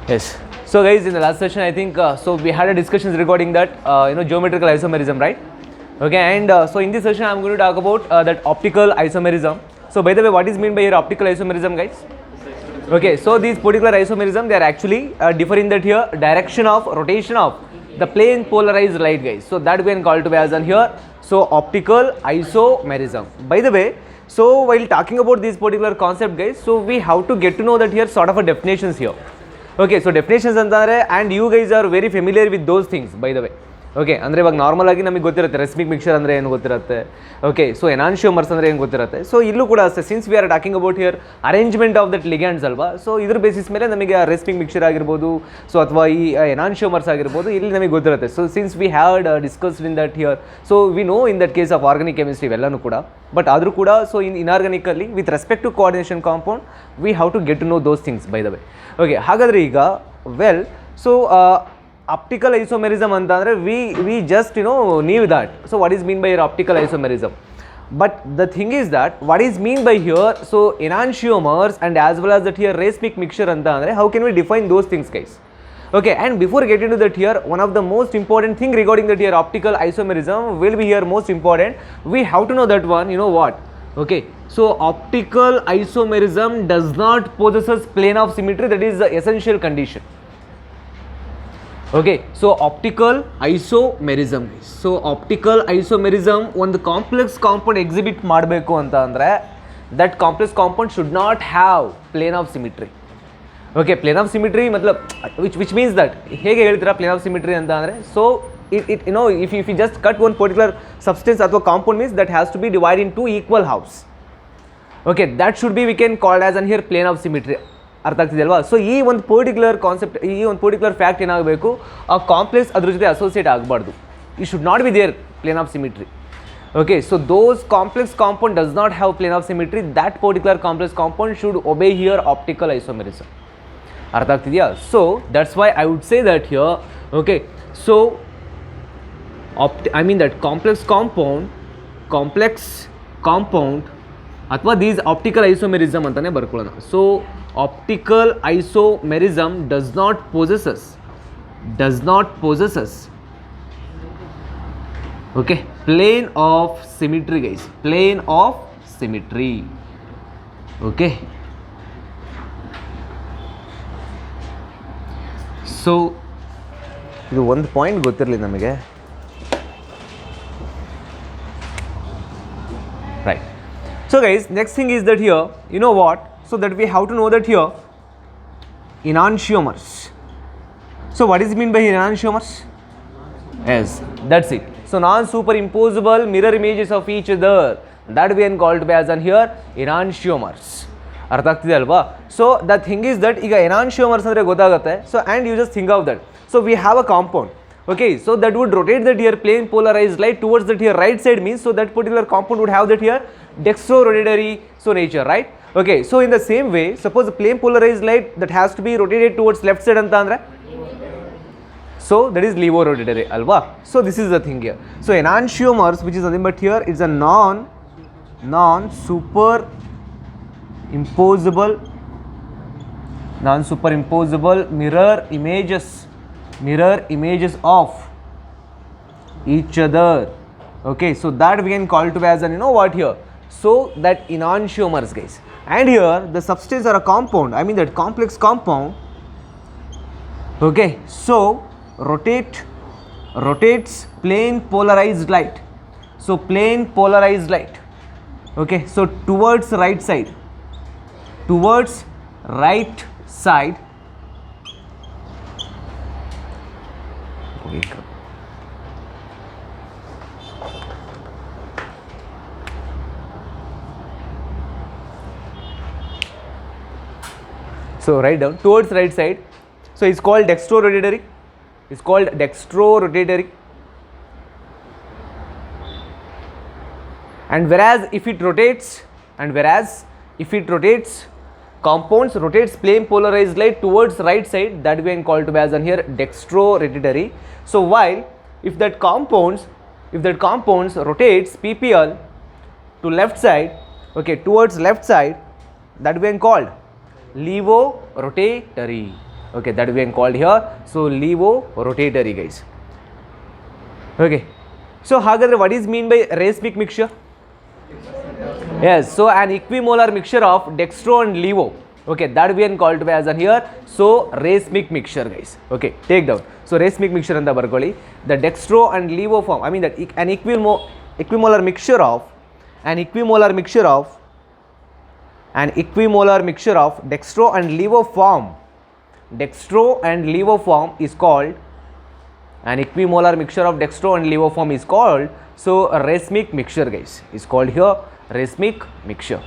Yes. So guys, in the last session, I think so we had a discussions regarding that geometrical isomerism, right? Okay, and so in this session, I'm going to talk about that optical isomerism. So by the way, what is meant by here optical isomerism, guys? Okay, so these particular isomerism, they are actually differing that here direction of rotation of the plane polarized light, guys. So that we can call to be as on here. So optical isomerism. By the way, so while talking about this particular concept, guys, so we have to get to know that here sort of a definitions here. Okay, so definitions ಅಂತಂದರೆ and you guys are very familiar with those things by the way. Okay ಅಂದರೆ ಇವಾಗ normal ಆಗಿ ನಮಗೆ ಗೊತ್ತಿರುತ್ತೆ ರೆಸ್ಮಿಕ್ mixer ಅಂದರೆ ಏನು ಗೊತ್ತಿರುತ್ತೆ. Okay, so ಎನಾನ್ಶಿಯೋಮರ್ಸ್ ಅಂದರೆ ಏನು ಗೊತ್ತಿರುತ್ತೆ. ಸೊ ಇಲ್ಲೂ ಕೂಡ ಅಷ್ಟೇ, since we are talking about here arrangement of that ligands ಅಲ್ವಾ. ಸೊ ಇದ್ರ ಬೇಸಿಸ್ ಮೇಲೆ ನಮಗೆ ರೆಸ್ಮಿಕ್ ಮಿಕ್ಸರ್ ಆಗಿರ್ಬೋದು, ಸೊ ಅಥವಾ ಈ ಎನಾನ್ಶಿಯೋಮರ್ಸ್ ಆಗಿರ್ಬೋದು, ಇಲ್ಲಿ ನಮಗೆ ಗೊತ್ತಿರುತ್ತೆ. So since we had discussed in that here, so we know in that case of organic chemistry ಇವೆಲ್ಲನೂ ಕೂಡ. ಬಟ್ ಆದರೂ ಕೂಡ so inorganically with respect to coordination compound we have to get to know those things by the way. Okay, ಹಾಗಾದರೆ ಈಗ well so optical isomerism ಅಂತಂದರೆ we just knew that. So what is mean by optical isomerism? But the thing is that what is mean by here, so enantiomers and as well as that here racemic mixture ಅಂತಂದರೆ how can we define those things, guys? Okay, and before getting to that here, one of the most important thing regarding that here optical isomerism will be here most important. We have to know that one, you know what? Okay, so optical isomerism does not possesses plane of symmetry, that is the essential condition. Okay, so optical isomerism. So optical isomerism ಒಂದು complex compound exhibit ಮಾಡಬೇಕು ಅಂತ ಅಂದರೆ that complex compound should not have plane of symmetry. Okay, plane of symmetry ಮತ್ಲಬ್ which means that ಹೇಗೆ ಹೇಳ್ತೀರಾ plane of symmetry ಅಂತ ಅಂದರೆ, so it if you just cut one particular substance ಅಥವಾ compound means that has to be divide into equal halves. Okay, that should be we can called as an here plane of symmetry. ಅರ್ಥ ಆಗ್ತಿದೆ ಅಲ್ವಾ? So ಈ ಒಂದು particular concept, ಈ ಒಂದು particular fact ಏನಾಗಬೇಕು, ಆ ಕಾಂಪ್ಲೆಕ್ಸ್ ಅದ್ರ ಜೊತೆ ಅಸೋಸಿಯೇಟ್ ಆಗಬಾರ್ದು. ಈ should not be there plane of symmetry. Okay, so those complex compound does not have plane of symmetry, that particular complex compound should obey here optical isomerism. ಅರ್ಥ ಆಗ್ತಿದೆಯಾ? So that's why I would say that here. Okay, so I mean that complex compound ಅಥವಾ these optical isomerism ಅಂತಲೇ ಬರ್ಕೊಳ್ಳೋಣ. So optical isomerism does not possesses okay plane of symmetry, guys, plane of symmetry. Okay, so ಇದು ಒಂದು point ಗೊತ್ತಿರಲಿ ನಮಗೆ, right? So guys, next thing is that here, you know what, so that we have to know that here enantiomers. So what is mean by enantiomers? Yes, that's it. So non-superimposable mirror images of each other, that we can call to be as on here enantiomers. ಅರ್ಥ ಆಗ್ತಿದೆ ಅಲ್ವಾ? So the thing is that ಈಗ enantiomers ಅಂದರೆ ಗೊತ್ತಾಗುತ್ತೆ. So and you just think of that. So we have a compound. Okay, so that would rotate that here plane polarized light towards that here right side, means so that particular compound would have that here dextro-rotatory so nature, right? Okay, so in the same way, suppose the plane polarized light that has to be rotated towards left side anta andre, so that is levo-rotatory alva. So this is the thing here. So enantiomers, which is nothing but here, it's a non-superimposable mirror images of each other. Okay, so that we can call to be as an, you know what here, so that enantiomers, guys. And here the substance or a compound, I mean that complex compound, okay, so rotates plane polarized light. So plane polarized light, okay, so towards right side, so write down towards right side. So it's called dextro-rotatory. And whereas if it rotates compounds rotates plane polarized light towards right side, that we can call to be as on here dextro-rotatory. So while if that compounds rotates PPL to left side, okay, towards left side, that we can called levo-rotatory. Okay, that we can called here. So levorotatory guys. Okay, so hagadre what is mean by racemic mixture? Yes, so an equimolar mixture of dextro and levo. Okay, that we can called by as an here. So racemic mixture guys. Okay, take down. So racemic mixture anta barkoli, the dextro and levo form, I mean that an equimolar mixture of dextro and levo form. Dextro and levo form is called, an equimolar mixture of dextro and levo form is called, so a racemic mixture guys, is called here racemic mixture.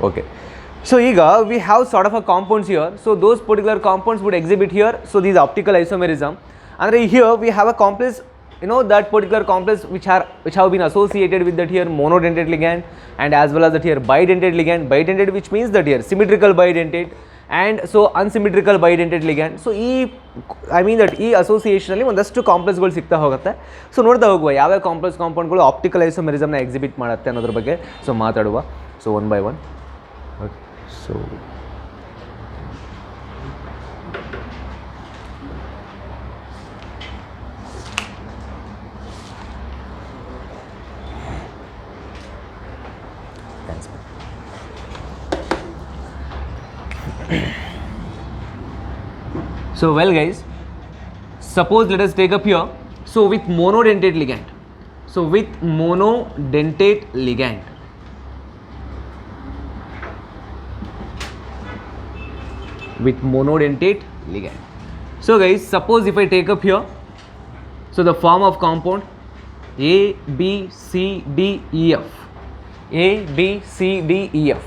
Okay, so here we have sort of a compounds here, so those particular compounds would exhibit here, so these optical isomerism, and here we have a complex, you know, that particular complex which have been associated with that here monodentate ligand, and as well as that here bidentate ligand, which means that here symmetrical bidentate, and so unsymmetrical bidentate ligand. So I mean that ಈ association ಅಲ್ಲಿ ಒಂದಷ್ಟು ಕಾಂಪ್ಲೆಕ್ಸ್ಗಳು ಸಿಗ್ತಾ ಹೋಗುತ್ತೆ. So ನೋಡ್ತಾ ಹೋಗುವ ಯಾವ complex ಕಾಂಪೌಂಡ್ಗಳು optical ಐಸೋಮೆರಿಸಮ್ನ exhibit ಮಾಡುತ್ತೆ ಅನ್ನೋದ್ರ ಬಗ್ಗೆ ಸೊ ಮಾತಾಡುವ. So one by one. So so well guys, suppose let us take up here, so with monodentate ligand, so guys, suppose if I take up here, so the form of compound A B C D E F,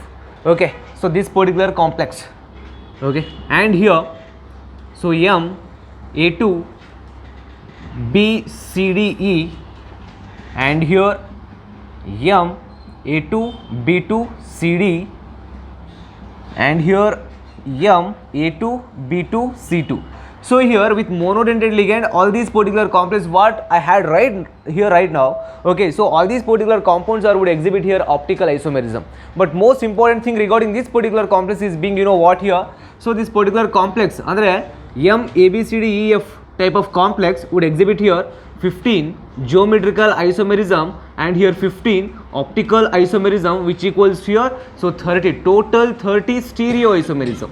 okay, so this particular complex, okay, and here so M A2 B C D E, and here M A2 B2 C D, and here M A2 B2 C2. So here with monodentate ligand, all these particular complex what I had right now, okay, so all these particular compounds would exhibit here optical isomerism. But most important thing regarding this particular complex is being, you know what here, so this particular complex andre M A B C D E F type of complex would exhibit here 15 geometrical isomerism, and here 15 optical isomerism, which equals here so 30, total 30 stereo isomerism.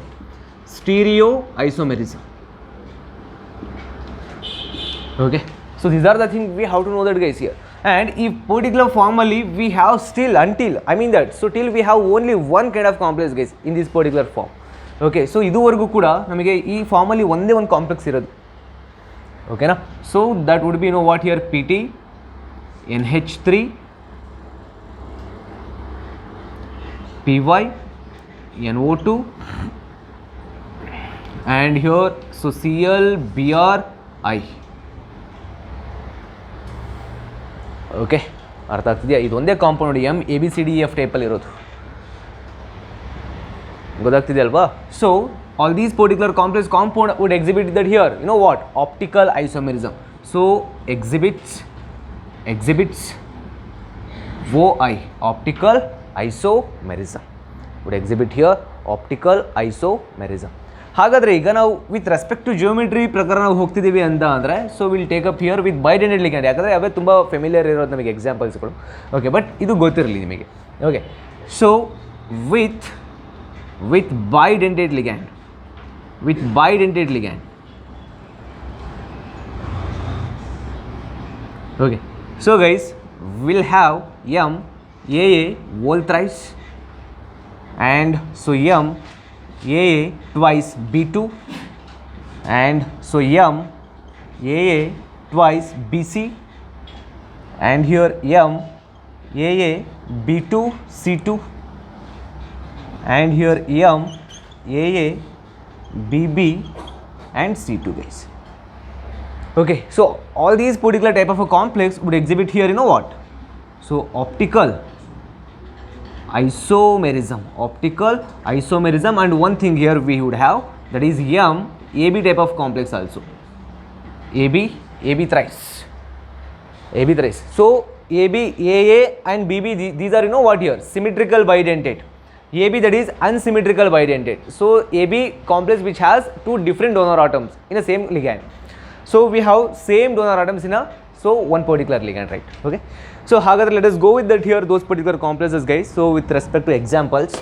Okay, so these are the things we have to know that guys here. And if particular formally we have still until, I mean that, so till we have only one kind of complex guys in this particular form. Okay, so ಇದುವರೆಗೂ ಕೂಡ ನಮಗೆ ಈ ಫಾರ್ಮಲ್ಲಿ ಒಂದೇ ಒಂದು complex ಇರೋದು, ಓಕೆನಾ. So that would be no what here PT NH3 PY NO2 and here so Cl Bri. Okay, ಅರ್ಥ ಆಗ್ತಿದೆಯಾ? ಇದೊಂದೇ ಕಾಂಪೌಂಡ್ M ABCDEF ಟೈಪಲ್ಲಿ ಇರೋದು, ಗೊತ್ತಾಗ್ತಿದೆ ಅಲ್ವಾ? So all these particular complex compound would exhibit that here, you know what, optical isomerism. So exhibits OI, optical isomerism, would exhibit here optical isomerism. ಹಾಗಾದರೆ ಈಗ ನಾವು with respect to geometry ಪ್ರಕಾರ ನಾವು ಹೋಗ್ತಿದ್ದೀವಿ ಅಂತ ಅಂದರೆ so will take up here with bidentate ligand, ಯಾಕಂದರೆ ಅವೇ ತುಂಬ ಫೆಮಿಲಿಯರ್ ಇರೋದು ನಮಗೆ ಎಕ್ಸಾಂಪಲ್ಸ್ಗಳು. ಓಕೆ, ಬಟ್ ಇದು ಗೊತ್ತಿರಲಿ ನಿಮಗೆ. Okay, so with bidentate ligand, okay, so guys we'll have M AA whole thrice, and so M AA twice B2, and so M AA twice BC, and here M AA B2 C2, and here M AA BB and C2 guys. Okay, so all these particular type of a complex would exhibit here, you know what, so optical isomerism, and one thing here we would have, that is M AB type of complex also, AB thrice. So AB AA and BB, these are, you know what here, symmetrical bidentate. AB that is unsymmetrical bidentate. So AB complex which has two different donor atoms in the same ligand. So we have same donor atoms in a one particular ligand, right? Okay. So hagadre let us go with that here, those particular complexes, guys. So with respect to examples,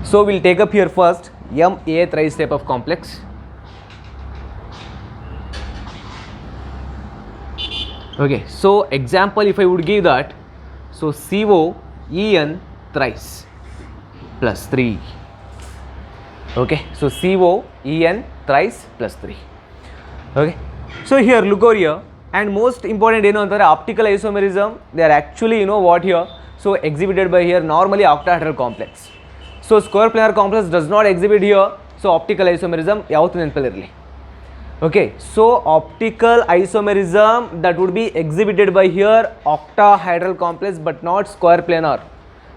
so we'll take up here first MA thrice type of complex. Okay, so example if I would give that, so COEN thrice plus 3. Okay, so COEN thrice plus 3. Okay, so here look over here, and most important optical isomerism, they are actually what here, so exhibited by here normally octahedral complex. So square planar complex does not exhibit here, so optical isomerism yavuttu nenpalirli. Okay, so optical isomerism that would be exhibited by here octahedral complex but not square planar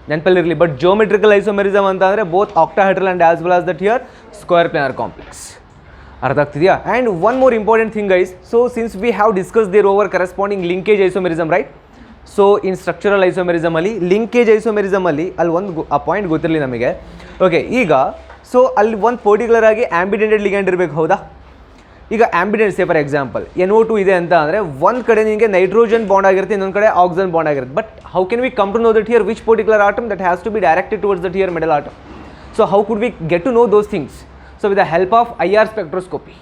nenpalirli. But geometrical isomerism antandre both octahedral and as well as that here square planar complex. Artha agtidiya? And one more important thing, guys, so since we have discussed there over corresponding linkage isomerism, right? So in structural isomerism ಅಲ್ಲಿ linkage isomerism ಅಲ್ಲಿ ಒಂದು ಆ point ಗೊತ್ತಿರಲಿ ನಮಗೆ. Okay, ಈಗ so ಅಲ್ಲಿ ಒಂದು particular ಆಗಿ ಆಂಬಿಡೆಂಟೆಡ್ ಲಿಗ್ಯಾಂಡ್ ಇರಬೇಕು, ಹೌದಾ? ಈಗ ambident say for example NO2 ಇದೆ ಅಂತ ಅಂದರೆ ಒಂದು ಕಡೆ ನಿಮಗೆ ನೈಟ್ರೋಜನ್ ಬಾಂಡ್ ಆಗಿರುತ್ತೆ, ಇನ್ನೊಂದು ಕಡೆ ಆಕ್ಸಿಜನ್ ಬಾಂಡ್ ಆಗಿರುತ್ತೆ. But how can we come to know that here which particular atom that has to be directed towards that here middle atom? So how could we get to know those things? So with the help of IR spectroscopy.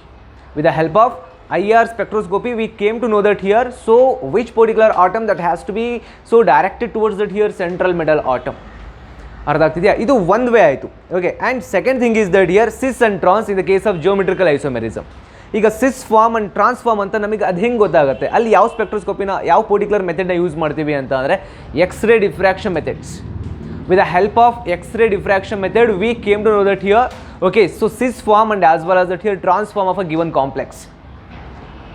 With the help of IR spectroscopy we came to know that here, so which particular atom that has to be so directed towards that here central metal atom. ಅರ್ಥ ಆಗ್ತಿದೆಯಾ? ಇದು ಒಂದು way ಆಯಿತು. Okay, and second thing is that here cis and trans in the case of geometrical isomerism. ಈಗ cis form and transform ಅಂತ ನಮಗೆ ಅದು ಹೆಂಗೆ ಗೊತ್ತಾಗುತ್ತೆ? ಅಲ್ಲಿ ಯಾವ ಸ್ಪೆಕ್ಟ್ರೋಸ್ಕೋಪಿನ ಯಾವ ಪರ್ಟಿಕ್ಯುಲರ್ ಮೆಥಡ್ನ ಯೂಸ್ ಮಾಡ್ತೀವಿ ಅಂತ ಅಂದರೆ x ray diffraction methods. With the help of X-ray diffraction method we came to know that here, okay, so cis form and as well as that here transform of a given complex.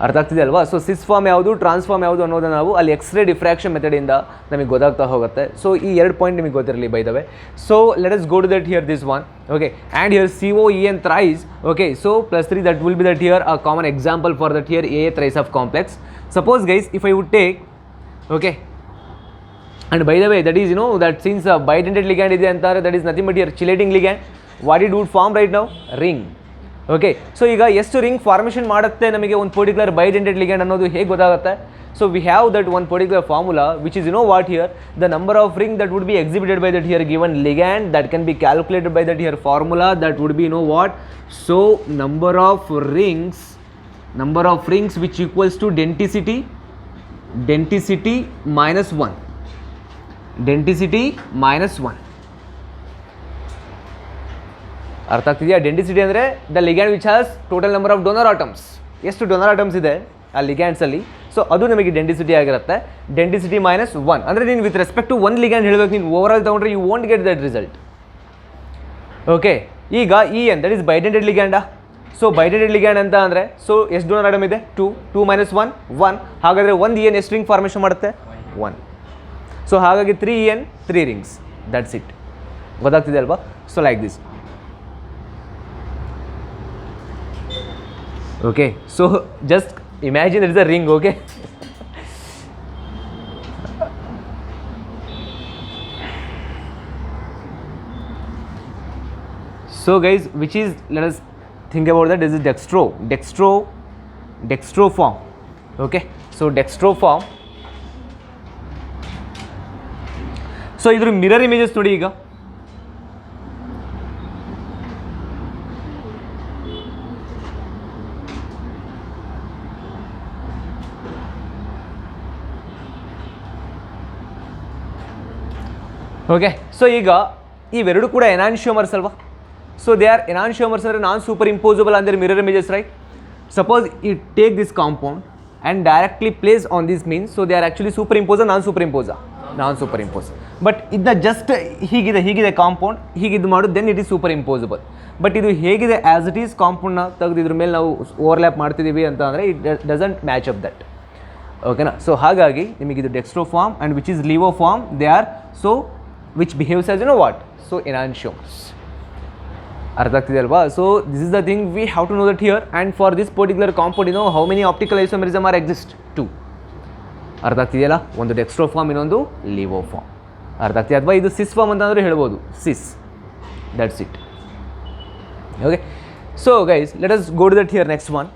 ಅರ್ಥ ಆಗ್ತಿದೆ ಅಲ್ವಾ? So ಸಿಸ್ form ಯಾವುದು, transform ಯಾವುದು ಅನ್ನೋದನ್ನು ನಾವು ಅಲ್ಲಿ x ray diffraction ಮೆಥಡಿಂದ ನಮಗೆ ಗೊತ್ತಾಗ್ತಾ ಹೋಗುತ್ತೆ. ಸೊ ಈ ಎರಡು ಪಾಯಿಂಟ್ ನಿಮಗೆ ಗೊತ್ತಿರಲಿ by the way. So let us go to that here this one. Okay, and here COEN thrice. Okay, so plus 3 that will be that here a common example for that here AA thrice of complex. Suppose guys if I would take, okay, and by the way that is that since bidentate ligand ಇದೆ ಅಂತಾರೆ, that is nothing but here chelating ligand. What it would form right now? Ring. Okay, so ಈಗ ಎಷ್ಟು ring formation ಮಾಡುತ್ತೆ ನಮಗೆ ಒಂದು particular ಬೈಡೆಂಟೆಡ್ ligand ಅನ್ನೋದು ಹೇಗೆ ಗೊತ್ತಾಗುತ್ತೆ? So we have that one particular formula which is what here the number of ring that would be exhibited by that here given ligand that can be calculated by that here formula that would be what? So number of rings which equals to density minus 1. Density minus 1. ಅರ್ಥ ಆಗ್ತಿದೆಯಾ? Density ಅಂದರೆ the ligand which has total number of donor atoms. ಎಷ್ಟು donor atoms ಇದೆ ಆ ಲಿಗ್ಯಾಂಡ್ಸಲ್ಲಿ, so ಅದು ನಮಗೆ density ಆಗಿರುತ್ತೆ. Density minus 1 ಅಂದರೆ ನೀನು ವಿತ್ ರೆಸ್ಪೆಕ್ಟ್ ಟು ಒಂದು ಲಿಗ್ಯಾಂಡ್ ಹೇಳಬೇಕು, ನೀನು ಓವರ್ ಆಲ್ ತೊಗೊಂಡ್ರೆ you won't get that result. Okay, ಈಗ EN ದಟ್ ಈಸ್ ಬೈಡೆಂಟೆಡ್ ಲಿಗ್ಯಾಂಡಾ? ಸೊ ಬೈಡೆಂಟೆಡ್ ಲಿಗ್ಯಾಂಡ್ ಅಂತ ಅಂದರೆ ಸೊ ಎಷ್ಟು ಡೋನರ್ ಆಟಮ್ ಇದೆ? 2 minus 1. ಹಾಗಾದರೆ ಒಂದು EN ಎಷ್ಟು ರಿಂಗ್ ಫಾರ್ಮೇಷನ್ ಮಾಡುತ್ತೆ? 1. ಸೊ ಹಾಗಾಗಿ 3 EN 3 ರಿಂಗ್ಸ್, ದಟ್ಸ್ ಇಟ್. ಗೊತ್ತಾಗ್ತಿದೆ ಅಲ್ವಾ? So like this. Okay, so just imagine there is a ring, okay? So guys, which is, let us think about that. This is dextro form. Okay, so dextro form. So idru mirror images nodi iga. Okay, so ಈಗ ಇವೆರಡು ಕೂಡ ಎನಾನ್ಶಿಯೋಮರ್ಸ್ ಅಲ್ವಾ? So they R ಎನಾನ್ಶಿಯೋಮರ್ಸ್ ಅಂದರೆ ನಾನ್ super imposable ಅಂದರೆ mirror images, right? Suppose it take this compound and directly place on this means, so they are actually super imposer, non super impose. But ಇದನ್ನ just ಹೀಗಿದೆ compound, ಹೀಗಿದ್ದು ಮಾಡೋದು, then it is super imposable. But ಇದು ಹೇಗಿದೆ as it is ಕಾಂಪೌಂಡ್ನ ತೆಗೆದು ಇದ್ರ ಮೇಲೆ ನಾವು ಓವರ್ಲ್ಯಾಪ್ ಮಾಡ್ತಿದ್ದೀವಿ ಅಂತ ಅಂದರೆ it doesn't match up that. ಓಕೆನಾ? ಸೊ ಹಾಗಾಗಿ ನಿಮಗಿದು dextro form and which is levo form, they are so which behaves as what? So enantiomers. ಅರ್ಥ ಆಗ್ತಿದೆ ಅಲ್ವಾ? So this is the thing we have to know that here. And for this particular compound you know how many optical isomerism are exist? 2. ಅರ್ಥ ಆಗ್ತಿದೆಯಲ್ಲ? ಒಂದು dextro form, ಇನ್ನೊಂದು levo form. ಅರ್ಥ ಆಗ್ತಿದೆ? ಅಥವಾ ಇದು ಸಿಸ್ ಫಾರ್ಮ್ ಅಂತಂದರೆ ಹೇಳ್ಬೋದು, cis. That's it. Okay, so guys let us go to that here next one.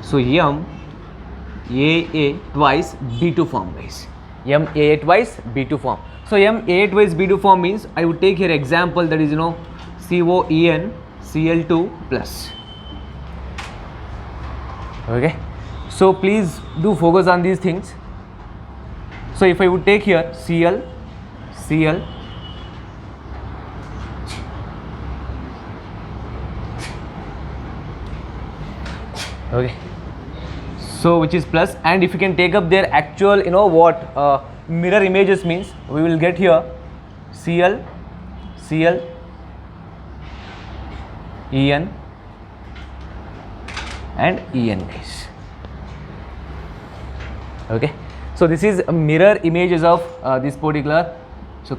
So MAA twice B2 form, guys. MAA twice B2 form. So MAA twice B2 form means I would take here example, that is COEN Cl2 plus. Okay, so please do focus on these things. So if I would take here Cl, okay, so which is plus, and if you can take up their actual mirror images means we will get here Cl En and En, guys. Okay, so this is mirror images of this particular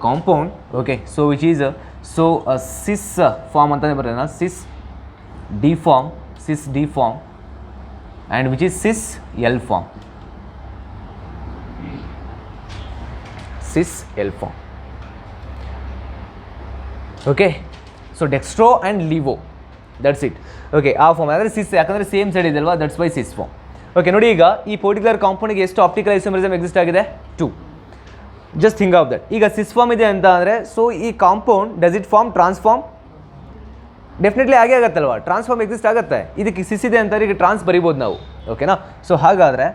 compound. Okay, so which is cis form antane barena, cis D form, and which is cis L form. Cis L form. Okay, so dextro and levo, that's it. Okay, ಆ form ಅಂದರೆ ಸಿಸ್, ಯಾಕಂದರೆ same side ಇದೆ ಅಲ್ವಾ, that's why Sis form. Okay, ನೋಡಿ ಈಗ ಈ particular ಕಾಂಪೌಂಡ್ಗೆ ಎಷ್ಟು optical isomerism exist ಆಗಿದೆ? 2. Just think of that. ಈಗ ಸಿಸ್ ಫಾರ್ಮ್ ಇದೆ ಅಂತ ಅಂದರೆ, ಸೊ ಈ compound does it form trans form? Definitely ಆಗೇ ಆಗುತ್ತಲ್ವಾ, ಟ್ರಾನ್ಸ್ಫಾರ್ಮ್ ಎಕ್ಸಿಸ್ಟ್ ಆಗುತ್ತೆ. ಇದಕ್ಕೆ ಸಿಸ್ ಇದೆ ಅಂತಾರೆ, ಈಗ ಟ್ರಾನ್ಸ್ ಬರಿಬೋದು ನಾವು. ಓಕೆನಾ? ಸೊ ಹಾಗಾದರೆ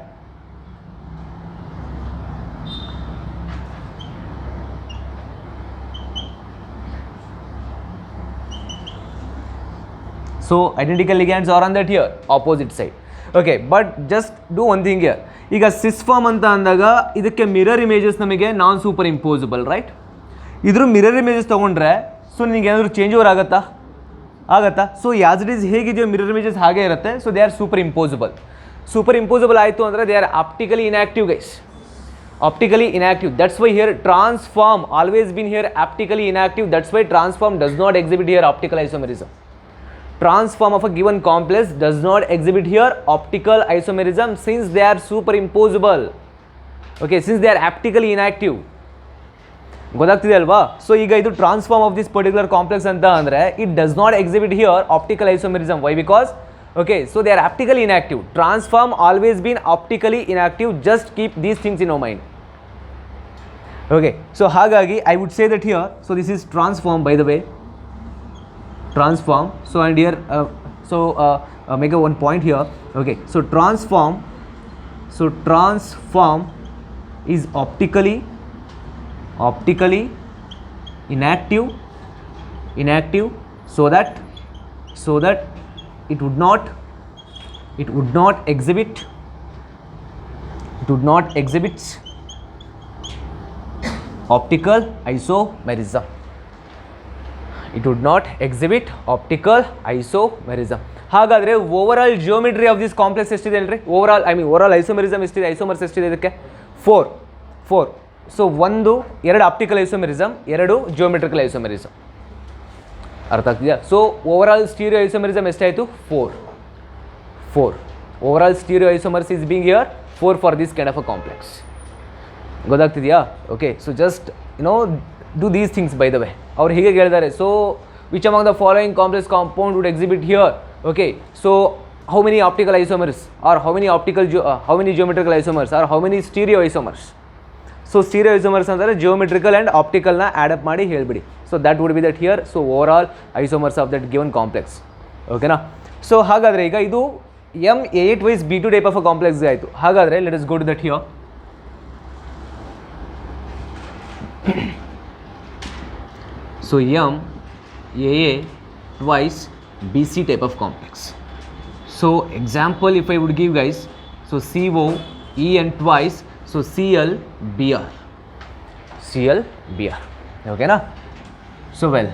so identical ligands are on that here opposite side. Okay, but just do one thing here. ಈಗ ಸಿಸ್ ಫಾರ್ಮ್ ಅಂತ ಅಂದಾಗ ಇದಕ್ಕೆ ಮಿರರ್ ಇಮೇಜಸ್ ನಮಗೆ ನಾನ್ ಸೂಪರ್ ಇಂಪೋಸಿಬಲ್, ರೈಟ್? ಇದ್ರ ಮಿರರ್ ಇಮೇಜಸ್ ತೊಗೊಂಡ್ರೆ ಸೊ ನಿಮಗೆ ಏನಾದರೂ ಚೇಂಜ್ ಓವರ್ ಆಗುತ್ತಾ? ಸೊ ಯಾಸ್ ಇಟ್ ಈಸ್ ಹೇಗಿದೆಯೋ ಮಿರರ್ ಇಮೇಜಸ್ ಹಾಗೆ ಇರುತ್ತೆ. So they are super impossible ಆಯಿತು ಅಂದರೆ they are optically inactive, guys. Optically inactive, that's why here trans form always been here optically inactive. That's why trans form does not exhibit here optical isomerism. Transform of a given complex does not exhibit here optical isomerism since they are superimposable. Okay, since they are aptically inactive. ಗೊತ್ತಾಗ್ತಿದೆ ಅಲ್ವಾ? So ಈಗ ಇದು trans form of this particular complex ಅಂತ ಅಂದರೆ it does not exhibit here optical isomerism. Why? Because okay, so they are aptically inactive. Transform always been optically inactive. Just keep these things in your mind. Okay, so ಹಾಗಾಗಿ I would say that here, so this is transform, by the way, transform. So and here make a one point here. Okay, so transform is optically inactive so that it would not exhibit optical isomerism. It would not exhibit optical isomerism. ಹಾಗಾದರೆ overall geometry of this complex ಎಷ್ಟಿದೆ ಅಲ್ರಿ? Overall isomerism ಎಷ್ಟಿದೆ? Isomers ಎಷ್ಟಿದೆ ಇದಕ್ಕೆ? 4. So 2 optical isomerism, 2 geometrical isomerism. ಅರ್ಥ ಆಗ್ತಿದೆಯಾ? So overall stereo isomerism ಎಷ್ಟಾಯಿತು? 4. Overall stereo isomers is being here 4 for this kind of a complex. ಗೊತ್ತಾಗ್ತಿದೆಯಾ? Okay, so just do these things, by the way. ಅವ್ರು ಹೀಗೆ ಹೇಳಿದ್ದಾರೆ, so which among the following complex compound would exhibit here? Okay, so how many optical isomers, or how many geometrical isomers, or how many stereo isomers? So stereo isomers ಅಂದರೆ geometrical and optical ನ add up ಮಾಡಿ ಹೇಳ್ಬಿಡಿ. So that would be that here. So overall isomers of that given complex. ಓಕೆನಾ? So ಹಾಗಾದರೆ ಈಗ ಇದು MAA twice B2 type of a complex ಆಯಿತು. ಹಾಗಾದರೆ let us go to that here. So MAA twice BC type of complex. So example, if I would give, guys, so COEN twice, so CL BR. ClBr. Okay na? So well,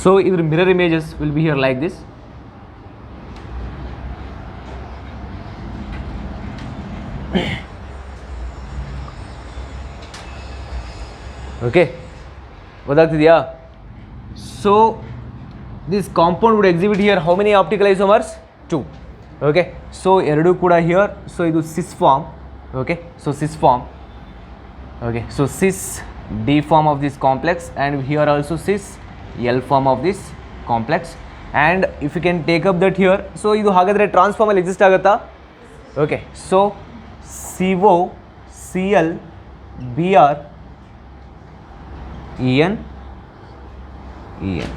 so either mirror images will be here like this. Okay, ಗೊತ್ತಾಗ್ತಿದೆಯಾ? So this compound would exhibit here how many optical isomers? 2. Okay, so ಎರಡು ಕೂಡ here, so ಇದು cis form. Okay, so cis form. Okay, so cis D form of this complex, and here also cis L form of this complex. And if you can take up that here, so ಇದು ಹಾಗಾದರೆ ಟ್ರಾನ್ಸ್ಫಾರ್ಮಲ್ಲಿ exist ಆಗುತ್ತಾ? Okay, so CO Cl Br En En.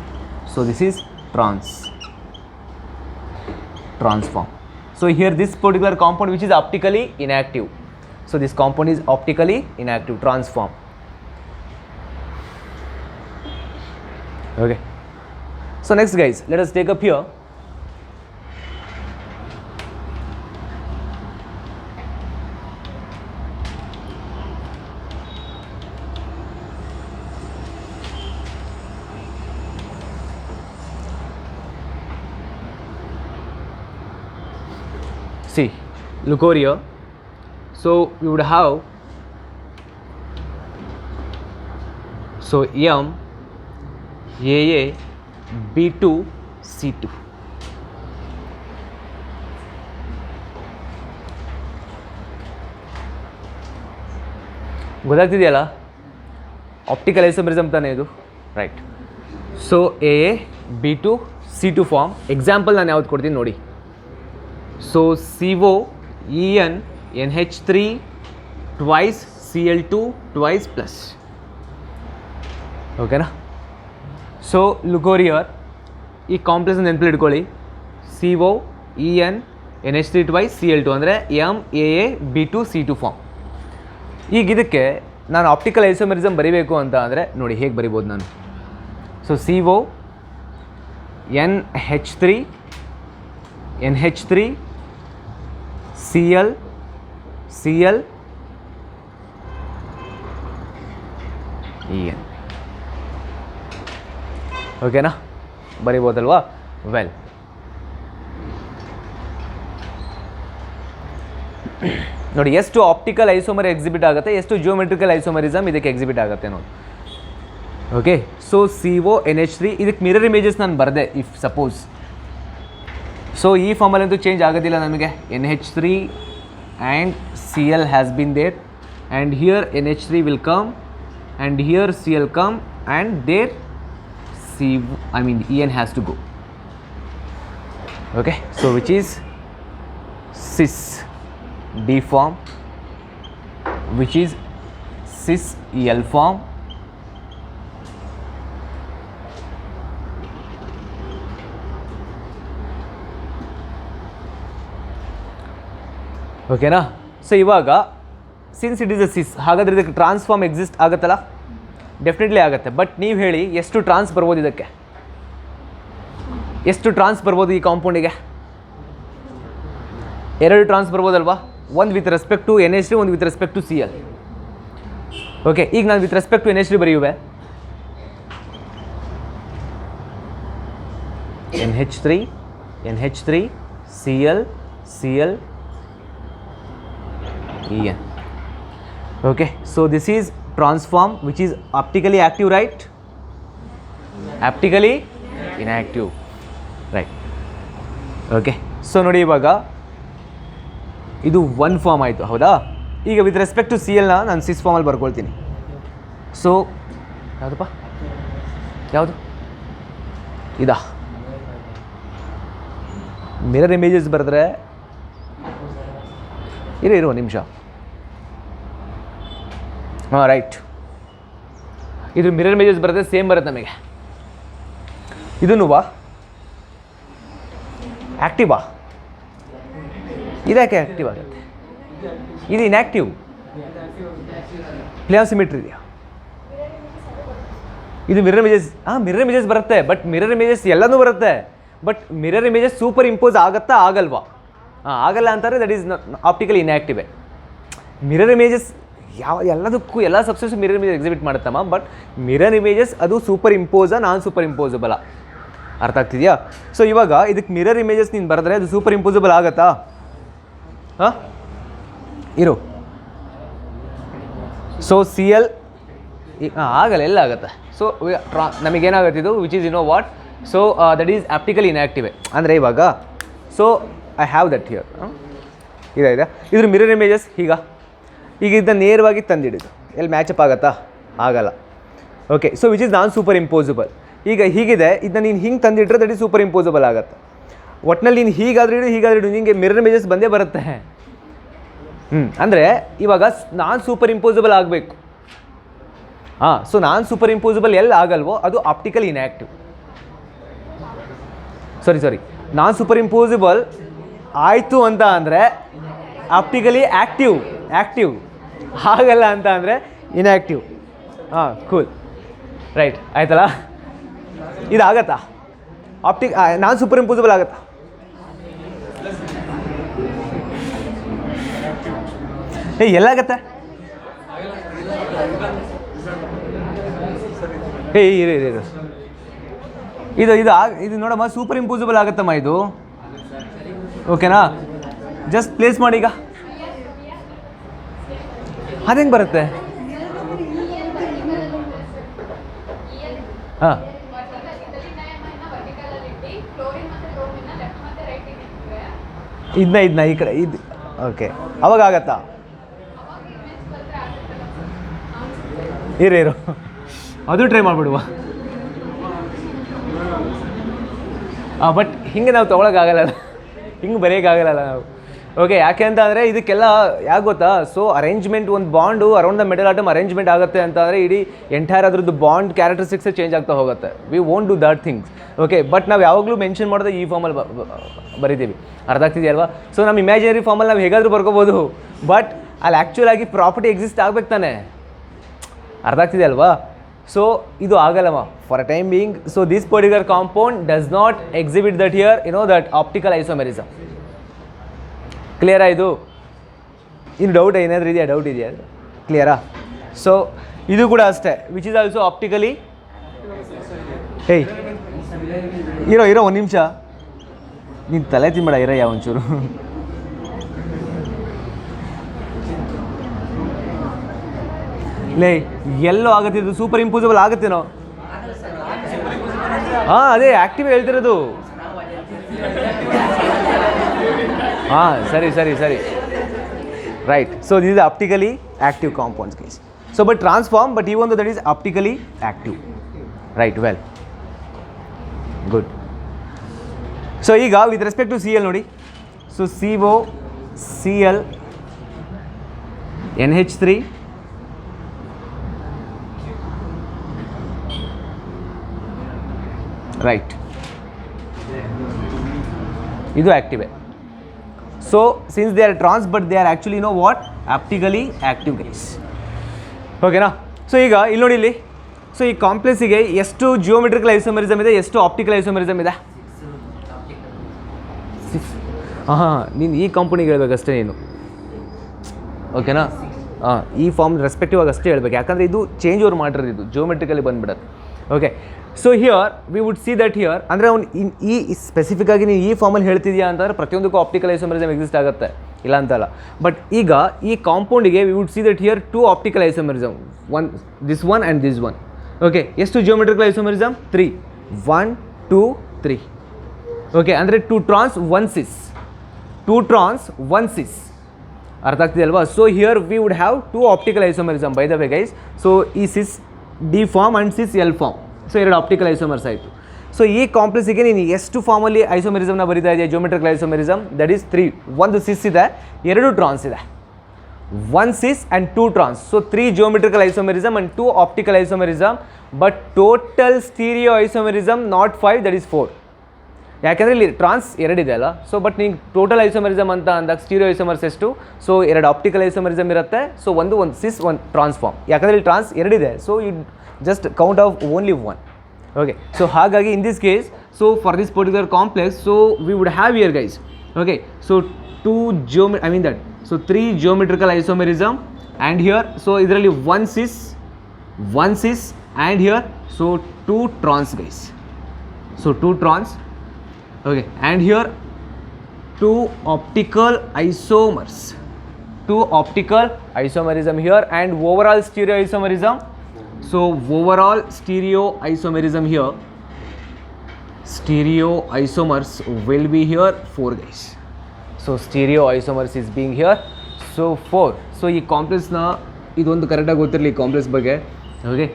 So this is transform. So here this particular compound which is optically inactive. So this compound is optically inactive, transform. Okay. So next guys, let us take up here. See, look over here. So we would have, so M AA B2 C2. ಗೊತ್ತಾಗ್ತಿದೆಯಲ್ಲ, optical isomerism ತಾನೇ ಇದು, right. So AA B2 C2 form. Example ನಾನು ಯಾವ್ದು ಕೊಡ್ತೀನಿ ನೋಡಿ. So CO En NH3 twice Cl2 twice plus. ಓಕೆನಾ? So look over here, ಈ complex ನೆನಪಲ್ಲಿ ಇಟ್ಕೊಳ್ಳಿ. CO En NH3 twice Cl2 ಅಂದರೆ MAA B2 C2 ಫಾರ್ಮ್. ಈಗ ಇದಕ್ಕೆ ನಾನು ಆಪ್ಟಿಕಲ್ ಐಸೋಮೆರಿಸಮ್ ಬರೀಬೇಕು ಅಂತ ಅಂದರೆ ನೋಡಿ ಹೇಗೆ ಬರಿಬೋದು ನಾನು. So CO NH3 NH3 Cl Cl En. ಓಕೆನಾ? ಬರಿಬೋದಲ್ವಾ? ವೆಲ್, ನೋಡಿ ಎಷ್ಟು ಆಪ್ಟಿಕಲ್ ಐಸೋಮರ್ ಎಕ್ಸಿಬಿಟ್ ಆಗುತ್ತೆ, ಎಷ್ಟು ಜಿಯೋಮೆಟ್ರಿಕಲ್ ಐಸೋಮರಿಸಮ್ ಇದಕ್ಕೆ ಎಕ್ಸಿಬಿಟ್ ಆಗುತ್ತೆ ನೋಡಿ. ಓಕೆ, ಸೊ CO NH3 ಇದಕ್ಕೆ ಮಿರರ್ ಇಮೇಜಸ್ ನಾನು ಬರೆದೆ ಇಫ್ ಸಪೋಸ್. ಸೊ ಈ ಫಾರ್ಮಲ್ಲಂತೂ ಚೇಂಜ್ ಆಗೋದಿಲ್ಲ ನಮಗೆ. NH3 and Cl has been there, and here NH3 will come, and here Cl come, and there En has to go. Okay, so which is cis D form, which is cis L form, ಓಕೆನಾ? So ಇವಾಗ since it is a ಸಿಸ್, ಹಾಗಾದರೆ ಇದಕ್ಕೆ transform exist ಆಗುತ್ತಲ್ಲ? Definitely ಆಗುತ್ತೆ. But ನೀವು ಹೇಳಿ ಎಷ್ಟು ಟ್ರಾನ್ಸ್ ಬರ್ಬೋದು ಇದಕ್ಕೆ? ಎಷ್ಟು ಟ್ರಾನ್ಸ್ ಬರ್ಬೋದು ಈ ಕಾಂಪೌಂಡಿಗೆ? 2 ಟ್ರಾನ್ಸ್ ಬರ್ಬೋದಲ್ವಾ? ಒಂದು ವಿತ್ ರೆಸ್ಪೆಕ್ಟ್ ಟು NH3, ಒಂದು with respect to Cl. Okay, ಈಗ ನಾನು ವಿತ್ ರೆಸ್ಪೆಕ್ಟ್ ಟು NH3 ಬರೆಯುವೆ. NH3 Cl En. Okay, so this is transform which is optically active, right? Optically inactive, right? Okay, so ನೋಡಿ ಇವಾಗ ಇದು one form ಆಯಿತು, ಹೌದಾ? ಈಗ ವಿತ್ ರೆಸ್ಪೆಕ್ಟ್ ಟು Clನ ನಾನು ಸಿಸ್ ಫಾರ್ಮಲ್ಲಿ ಬರ್ಕೊಳ್ತೀನಿ. ಸೊ ಯಾವುದಪ್ಪ, ಯಾವುದು ಇದಾ? ಮಿರರ್ ಇಮೇಜಸ್ ಬರೆದ್ರೆ ಇರೋ ನಿಮಿಷ. ಹಾಂ, ರೈಟ್. ಇದು ಮಿರರ್ ಇಮೇಜಸ್ ಬರುತ್ತೆ, ಸೇಮ್ ಬರುತ್ತೆ ನಮಗೆ. ಇದನ್ನು ಆ್ಯಕ್ಟಿವಾ, ಇದಕ್ಕೆ ಆ್ಯಕ್ಟಿವ್ ಆಗುತ್ತೆ, ಇದು ಇನ್ಯಾಕ್ಟಿವ್. ಪ್ಲೇನ್ ಸಿಮಿಟ್ರಿ ಇದೆಯಾ? ಇದು ಮಿರರ್ ಇಮೇಜಸ್. ಮಿರರ್ ಇಮೇಜಸ್ ಬರುತ್ತೆ, ಬಟ್ ಮಿರರ್ ಇಮೇಜಸ್ ಎಲ್ಲನೂ ಬರುತ್ತೆ, but mirror images super impose ಆಗುತ್ತಾ ಆಗಲ್ವಾ? ಆಗಲ್ಲ ಅಂತಾರೆ, that is optical inactive. Mirror images ಎಲ್ಲದಕ್ಕೂ ಎಲ್ಲ ಸಬ್ಸ್ಟೆನ್ಸ್ ಮಿರರ್ ಇಮೇಜಸ್ ಎಕ್ಸಿಬಿಟ್ ಮಾಡುತ್ತಮ್ಮ, ಬಟ್ ಮಿರರ್ ಇಮೇಜಸ್ ಅದು ಸೂಪರ್ ಇಂಪೋಸಾ ನಾನ್ ಸೂಪರ್ ಇಂಪೋಸಬಲ? ಅರ್ಥ ಆಗ್ತಿದೆಯಾ? ಸೊ ಇವಾಗ ಇದಕ್ಕೆ ಮಿರರ್ ಇಮೇಜಸ್ ನೀನು ಬರೆದ್ರೆ ಅದು ಸೂಪರ್ ಇಂಪೋಸಬಲ್ ಆಗುತ್ತಾ? ಇರು. ಸೊ ಸಿ ಎಲ್ ಆಗಲ್ಲ, ಎಲ್ಲ ಆಗುತ್ತೆ. ಸೊ ನಮಗೇನಾಗುತ್ತೆ ಇದು which is what? So that is optical inactive. ಅಂದರೆ ಇವಾಗ so I have that here, ಇದೆ ಇದ್ರ ಮಿರರ್ ಇಮೇಜಸ್ ಈಗ ಇದನ್ನ ನೇರವಾಗಿ ತಂದಿಡಿದು ಎಲ್ಲಿ ಮ್ಯಾಚಪ್ ಆಗುತ್ತಾ? ಆಗಲ್ಲ. Okay, so which is non super impossible. ಈಗ ಹೀಗಿದೆ, ಇದನ್ನ ನೀನು ಹಿಂಗೆ ತಂದಿಟ್ರೆ ದಟ್ ಈಸ್ ಸೂಪರ್ ಇಂಪೋಸಿಬಲ್ ಆಗುತ್ತೆ. ಒಟ್ಟಿನಲ್ಲಿ ನೀನು ಹೀಗಾದ್ರೂ ಇಡು ನಿಮಗೆ ಮಿರರ್ ಇಮೇಜಸ್ ಬಂದೇ ಬರುತ್ತೆ. ಅಂದರೆ ಇವಾಗ ನಾನ್ ಸೂಪರ್ ಇಂಪೋಸಿಬಲ್ ಆಗಬೇಕು. ಸೊ ನಾನ್ ಸೂಪರ್ ಇಂಪೋಸಿಬಲ್ ಎಲ್ಲಿ ಆಗಲ್ವೋ ಅದು ಆಪ್ಟಿಕಲ್ ಇನ್ಯಾಕ್ಟಿವ್. ಸಾರಿ ನಾನ್ ಸೂಪರ್ ಇಂಪೋಸಿಬಲ್ ಆಯಿತು ಅಂತ ಅಂದರೆ ಆಪ್ಟಿಕಲಿ ಆ್ಯಕ್ಟಿವ್ ಆಗಲ್ಲ ಅಂತ ಅಂದರೆ ಇನ್ಯಾಕ್ಟಿವ್. ಕೂಲ್, ರೈಟ್, ಆಯ್ತಲ್ಲ? ಇದಾಗತ್ತಾ ನಾನ್ ಸೂಪರ್ ಇಂಪೋಸಿಬಲ್ ಆಗುತ್ತಾ? ಎಲ್ಲಾಗತ್ತೆ? ಇರು ಇದು ನೋಡಮ್ಮ, ಸೂಪರ್ ಇಂಪೋಸಿಬಲ್ ಆಗುತ್ತಮ್ಮ ಇದು. ಓಕೆನಾ? ಜಸ್ಟ್ ಪ್ಲೇಸ್ ಮಾಡಿ. ಈಗ ಅದೇಂಗೆ ಬರುತ್ತೆ? ಇದನ್ನ ಈ ಕಡೆ ಇದು. ಓಕೆ, ಅವಾಗ ಆಗತ್ತಾ? ಇರು ಅದು ಟ್ರೈ ಮಾಡಿಬಿಡುವ. ಬಟ್ ಹಿಂಗೆ ನಾವು ತೊಗೊಳಕ್ಕಾಗಲ್ಲ, ಹಿಂಗೆ ಬರೆಯೋಕ್ಕಾಗಲ್ಲ ನಾವು. ಓಕೆ, ಯಾಕೆ ಅಂತ ಅಂದರೆ ಇದಕ್ಕೆಲ್ಲ ಯಾಕೆ ಗೊತ್ತಾ? ಸೊ ಅರೇಂಜ್ಮೆಂಟ್, ಒಂದು bond around the metal atom arrangement ಆಗುತ್ತೆ ಅಂತ ಅಂದರೆ ಇಡೀ ಎಂಟೈರ್ ಅದ್ರದ್ದು ಬಾಂಡ್ ಕ್ಯಾರೆಕ್ಟರಿಸ್ಟಿಕ್ಸೇ ಚೇಂಜ್ ಆಗ್ತಾ ಹೋಗುತ್ತೆ. We won't do that things. Okay, but ನಾವು ಯಾವಾಗಲೂ ಮೆನ್ಷನ್ ಮಾಡೋದು ಈ ಫಾರ್ಮಲ್ಲಿ ಬರಿತೀವಿ. ಅರ್ಥ ಆಗ್ತಿದೆಯಲ್ವಾ? ಸೊ ನಮ್ಮ ಇಮ್ಯಾಜಿನರಿ ಫಾರ್ಮಲ್ಲಿ ನಾವು ಹೇಗಾದರೂ ಬರ್ಕೋಬೋದು, ಬಟ್ ಅಲ್ಲಿ ಆ್ಯಕ್ಚುಲ್ ಆಗಿ ಪ್ರಾಪರ್ಟಿ ಎಕ್ಸಿಸ್ಟ್ ಆಗ್ಬೇಕು ತಾನೆ. ಅರ್ಥ ಆಗ್ತಿದೆ ಅಲ್ವಾ? ಸೊ ಇದು ಆಗಲ್ಲಮ್ಮ for a time being. So this particular compound does not exhibit that here that optical isomerism. ಕ್ಲಿಯರಾ? ಇದು ಇನ್ನು ಡೌಟ್ ಏನಾದರೂ ಇದೆಯಾ? ಡೌಟ್ ಇದೆಯಾ? ಕ್ಲಿಯರಾ? ಸೊ ಇದು ಕೂಡ ಅಷ್ಟೇ, ವಿಚ್ ಈಸ್ ಆಲ್ಸೋ ಆಪ್ಟಿಕಲಿ. ಇರೋ ಒಂದು ನಿಮಿಷ, ನೀನು ತಲೆ ತಿನ್ಬೇಡ, ಯಾವ ಒಂಚೂರು. ಎಲ್ಲೋ ಆಗುತ್ತಿದ್ದು ಸೂಪರ್ ಇಂಪೋಸಿಬಲ್ ಆಗುತ್ತೇನೋ? ಅದೇ ಆ್ಯಕ್ಟಿವ್ ಹೇಳ್ತಿರೋದು. ಸರಿ right. So this is optically active compounds case. So but trans form, but even that is optically active. Right, well, good. So ಈಗ with respect to C L ನೋಡಿ. So CO, Cl, NH3, right, ಇದು active. So since they are trans, but they are actually what? Optically active guys. ಓಕೆನಾ? So ಈಗ ಇಲ್ಲಿ ನೋಡಿ, ಇಲ್ಲಿ so ಈ ಕಾಂಪ್ಲೆಕ್ಸಿಗೆ ಎಷ್ಟು ಜಿಯೋಮೆಟ್ರಿಕಲ್ ಐಸೋಮೆರಿಸಮ್ ಇದೆ, ಎಷ್ಟು ಆಪ್ಟಿಕಲ್ ಐಸೋಮೆರಿಸಮ್ ಇದೆ? ನೀನು ಈ ಕಂಪನಿಗೆ ಹೇಳ್ಬೇಕಷ್ಟೇ ನೀನು. ಓಕೆನಾ? ಈ ಫಾರ್ಮ್ ರೆಸ್ಪೆಕ್ಟಿವ್ ಆಗಿ ಅಷ್ಟೇ ಹೇಳ್ಬೇಕು, ಯಾಕಂದರೆ ಇದು ಚೇಂಜ್ ಓವರ್ ಮಾಡಿರೋದು, ಇದು ಜಿಯೋಮೆಟ್ರಿಕಲಿ ಬಂದುಬಿಡತ್ತೆ. Okay, so here we would see that here ಅಂದರೆ ಅವ್ನು ಈ ಸ್ಪೆಸಿಫಿಕ್ ಆಗಿ ನೀವು ಈ ಫಾರ್ಮಲ್ಲಿ ಹೇಳ್ತಿದ್ಯಾ ಅಂತಂದರೆ ಪ್ರತಿಯೊಂದಕ್ಕೂ ಆಪ್ಟಿಕಲ್ ಐಸೋಮೆರಿಸಮ್ ಎಕ್ಸಿಸ್ಟ್ ಆಗುತ್ತೆ, ಇಲ್ಲ ಅಂತಲ್ಲ. ಬಟ್ ಈಗ ಈ ಕಾಂಪೌಂಡಿಗೆ we would see that here 2 optical isomerism, this one and this one. Okay, ಎಷ್ಟು ಜಿಯೋಮೆಟ್ರಿಕಲ್ ಐಸೋಮೆರಿಸಮ್? 3. 1 2 3. ಓಕೆ, ಅಂದರೆ 2 trans 1 cis, 2 trans 1 cis. ಅರ್ಥ ಆಗ್ತಿದೆ ಅಲ್ವಾ? So here we would have 2 optical isomerism by the way guys. So ಈ cis D form and cis L form. So 2 optical isomers ಆಯಿತು. So ಈ ಕಾಂಪ್ಲೆಕ್ಸಿಗೆ ನೀನು ಎಷ್ಟು ಫಾರ್ಮಲ್ಲಿ ಐಸೋಮೆರಿಸಮ್ನ ಬರೀತಾ ಇದೆಯಾ? Geometrical isomerism, that is 3. 1 cis ಇದೆ, 2 ಟ್ರಾನ್ಸ್ ಇದೆ. 1 cis and 2 trans. So 3 geometrical isomerism and 2 optical isomerism, but total stereo isomerism not 5, that is 4. ಯಾಕೆಂದರೆ ಇಲ್ಲಿ ಟ್ರಾನ್ಸ್ ಎರಡಿದೆ ಅಲ್ಲ, ಸೊ ಬಟ್ ನೀವು ಟೋಟಲ್ ಐಸೋಮೆರಿಸಮ್ ಅಂತ ಅಂದಾಗ ಸ್ಟೀರಿಯೋ ಐಸೋಮರ್ಸ್ ಎಷ್ಟು, ಸೊ 2 ಆಪ್ಟಿಕಲ್ ಐಸೋಮೆರಿಸಮ್ ಇರುತ್ತೆ, ಸೊ ಒಂದು ಸಿಸ್ ಒಂದು ಟ್ರಾನ್ಸ್ಫಾರ್ಮ್. ಯಾಕಂದರೆ ಇಲ್ಲಿ ಟ್ರಾನ್ಸ್ ಎರಡಿದೆ, so you just count of only one. Okay, so ಹಾಗಾಗಿ in this case, so for this particular complex, so we would have here guys, okay, so 3 geometrical isomerism and here, so ಇದರಲ್ಲಿ one cis and here, so 2 trans guys, so 2 trans, okay, and here 2 optical isomerism here, and overall stereoisomerism, so overall stereoisomerism here, stereoisomers will be here 4 guys, so stereoisomers is being here, so 4. so ಈ ಕಾಂಪ್ಲೆಕ್ಸ್ನ ಇದೊಂದು ಕರೆಕ್ಟಾಗಿ ಗೊತ್ತಿರಲಿ complex ಬಗ್ಗೆ. Okay,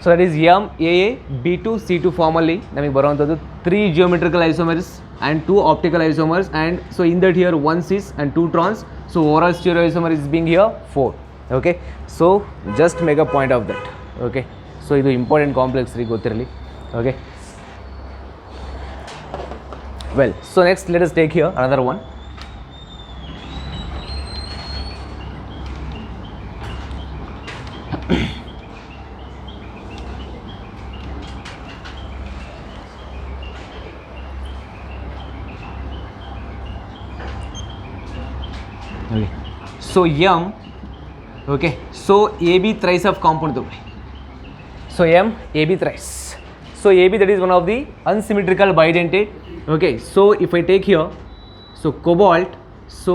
so that is MAA B2 C2 ಫಾರ್ಮಲ್ಲಿ ನಮಗೆ ಬರುವಂಥದ್ದು 3 geometrical isomers and 2 optical isomers, and so in that here 1 cis and 2 trans, so overall stereoisomer is being here 4. okay, so just make a point of that. okay, so ಇದು important complex ರೀ ಗೊತ್ತಿರಲಿ. okay, well, so next let us take here another one. okay, so M, okay, so AB thrice of compound togoli, so M AB thrice, so AB that is one of the unsymmetrical bidentate. okay, so if I take here, so cobalt, so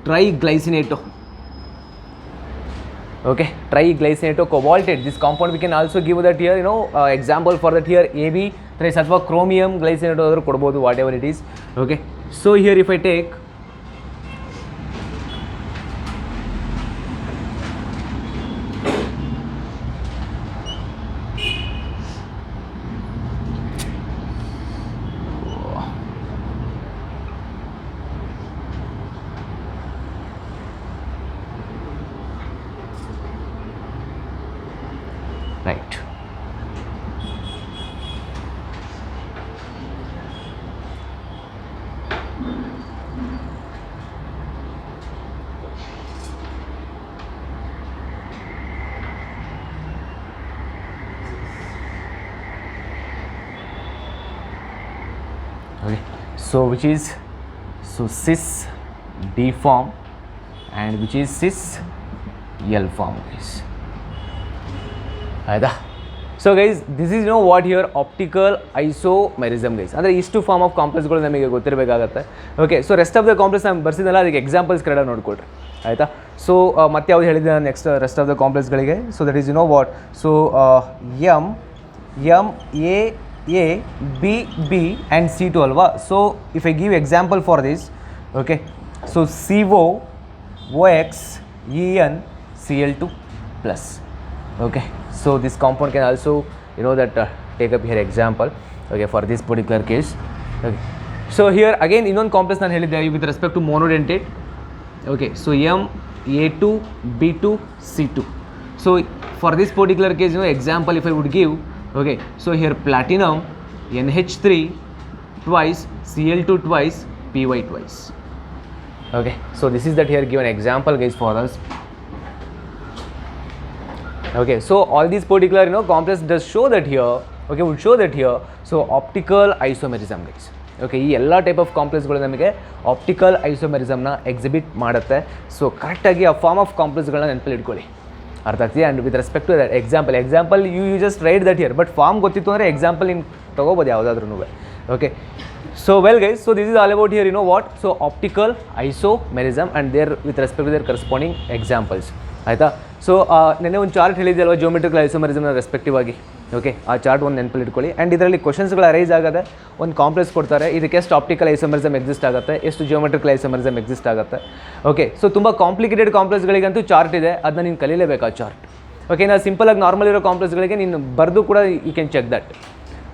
triglycinato, okay, triglycinato cobaltate, this compound we can also give that here, you know, example for that here AB thrice ಅಥವಾ chromium glycinate ಆದರೂ ಕೊಡ್ಬೋದು, whatever it is. okay, so here if I take, right, okay, so which is, so cis D form and which is cis L form guys. ಆಯಿತಾ? So guys this is no what here optical isomerism guys, ಅಂದರೆ ಇಷ್ಟು form of ಕಾಂಪ್ಲೆಕ್ಸ್ಗಳು ನಮಗೆ ಗೊತ್ತಿರಬೇಕಾಗತ್ತೆ. Okay, so rest of the complex ನಾನು ಬರ್ಸಿದ್ನಲ್ಲ, ಅದಕ್ಕೆ examples ಕರೆಕ್ಟಾಗಿ ನೋಡ್ಕೊಳ್ರಿ ಆಯಿತಾ. ಸೊ ಮತ್ತೆ ಯಾವ್ದು ಹೇಳಿದ್ದೆ ನಾನು ನೆಕ್ಸ್ಟ್ ರೆಸ್ಟ್ ಆಫ್ ದ ಕಾಂಪ್ಲೆಕ್ಸ್ಗಳಿಗೆ, so that is you know what, so MAA B and C2 ಅಲ್ವಾ. So if I give example for this, okay, so CO OX EN Cl2 plus. okay, so this compound can also, you know, that take up here example, okay, for this particular case. okay, so here again ಇನ್ನೊಂದು complex ನಾನು ಹೇಳಿದ್ದೆ with respect to monodentate. okay, so MA2 B2 C2. so for this particular case, you know, example if I would give, okay, so here platinum NH3 twice, Cl2 twice, Py twice. okay, so this is that here given example guys for us. okay, so all these particular, you know, complex does show that here, okay, would show that here, so optical isomerism guys. okay, ಈ ಎಲ್ಲ type of ಕಾಂಪ್ಲೆಕ್ಸ್ಗಳು ನಮಗೆ optical ಐಸೋಮೆರಿಸಮ್ನ exhibit ಮಾಡುತ್ತೆ. So ಕರೆಕ್ಟಾಗಿ ಆ form of ಕಾಂಪ್ಲೆಕ್ಸ್ಗಳನ್ನ ನೆನಪಲ್ಲಿ ಇಟ್ಕೊಳ್ಳಿ, ಅರ್ಥ ಆಗ್ತಿದೆ. And with respect to that example you just write that here, but form ಗೊತ್ತಿತ್ತು ಅಂದರೆ ಎಕ್ಸಾಂಪಲ್ ನೀನು ತೊಗೋಬೋದು ಯಾವುದಾದ್ರೂ. Okay, so well guys, so this is all about here, you know what, so optical isomerism and their with respect to their corresponding examples ಆಯಿತಾ. So ನೆನ್ನೆ ಒಂದು chart ಹೇಳಿದೆ ಅಲ್ವಾ ಜಿಯೋಮೆಟ್ರಿಕಲ್ ಐಸೋಮೆರಿಸಮ್ನ ರೆಸ್ಪೆಕ್ಟಿವ್ ಆಗಿ. ಓಕೆ, ಆ ಚಾರ್ಟ್ ಒಂದು ನೆನಪಲ್ಲಿ ಇಟ್ಕೊಳ್ಳಿ. ಆ್ಯಂಡ್ ಇದರಲ್ಲಿ ಕ್ವಶನ್ಸ್ಗಳು ಅರೈಸ್ ಆಗದೆ, ಒಂದು ಕಾಂಪ್ಲೆಕ್ಸ್ ಕೊಡ್ತಾರೆ, ಇದಕ್ಕೆ ಎಷ್ಟು ಆಪ್ಟಿಕಲ್ ಐಸೋಮೆರಿಸಮ್ ಎಕ್ಸಿಸ್ಟ್ ಆಗುತ್ತೆ, ಎಷ್ಟು ಜಿಯೋಮೆಟ್ರಿಕಲ್ ಐಸೋಮೆರಿಸಮ್ ಎಕ್ಸಿಸ್ಟ್ ಆಗುತ್ತೆ. ಓಕೆ, ಸೊ ತುಂಬ ಕಾಂಪ್ಲಿಕೇಟೆಡ್ ಕಾಂಪ್ಲೆಕ್ಸ್ಗಳಿಗಂತೂ ಚಾರ್ಟ್ ಇದೆ, ಅದನ್ನ ನೀನು ಕಲೀಲೇಬೇಕು ಆ ಚಾರ್ಟ್. ಓಕೆ, ನಾನು ಸಿಂಪಲಾಗಿ ನಾರ್ಮಲ್ ಇರೋ ಕಾಂಪ್ಲೆಕ್ಸ್ಗಳಿಗೆ ನೀನು ಬರೆದು ಕೂಡ you can check that.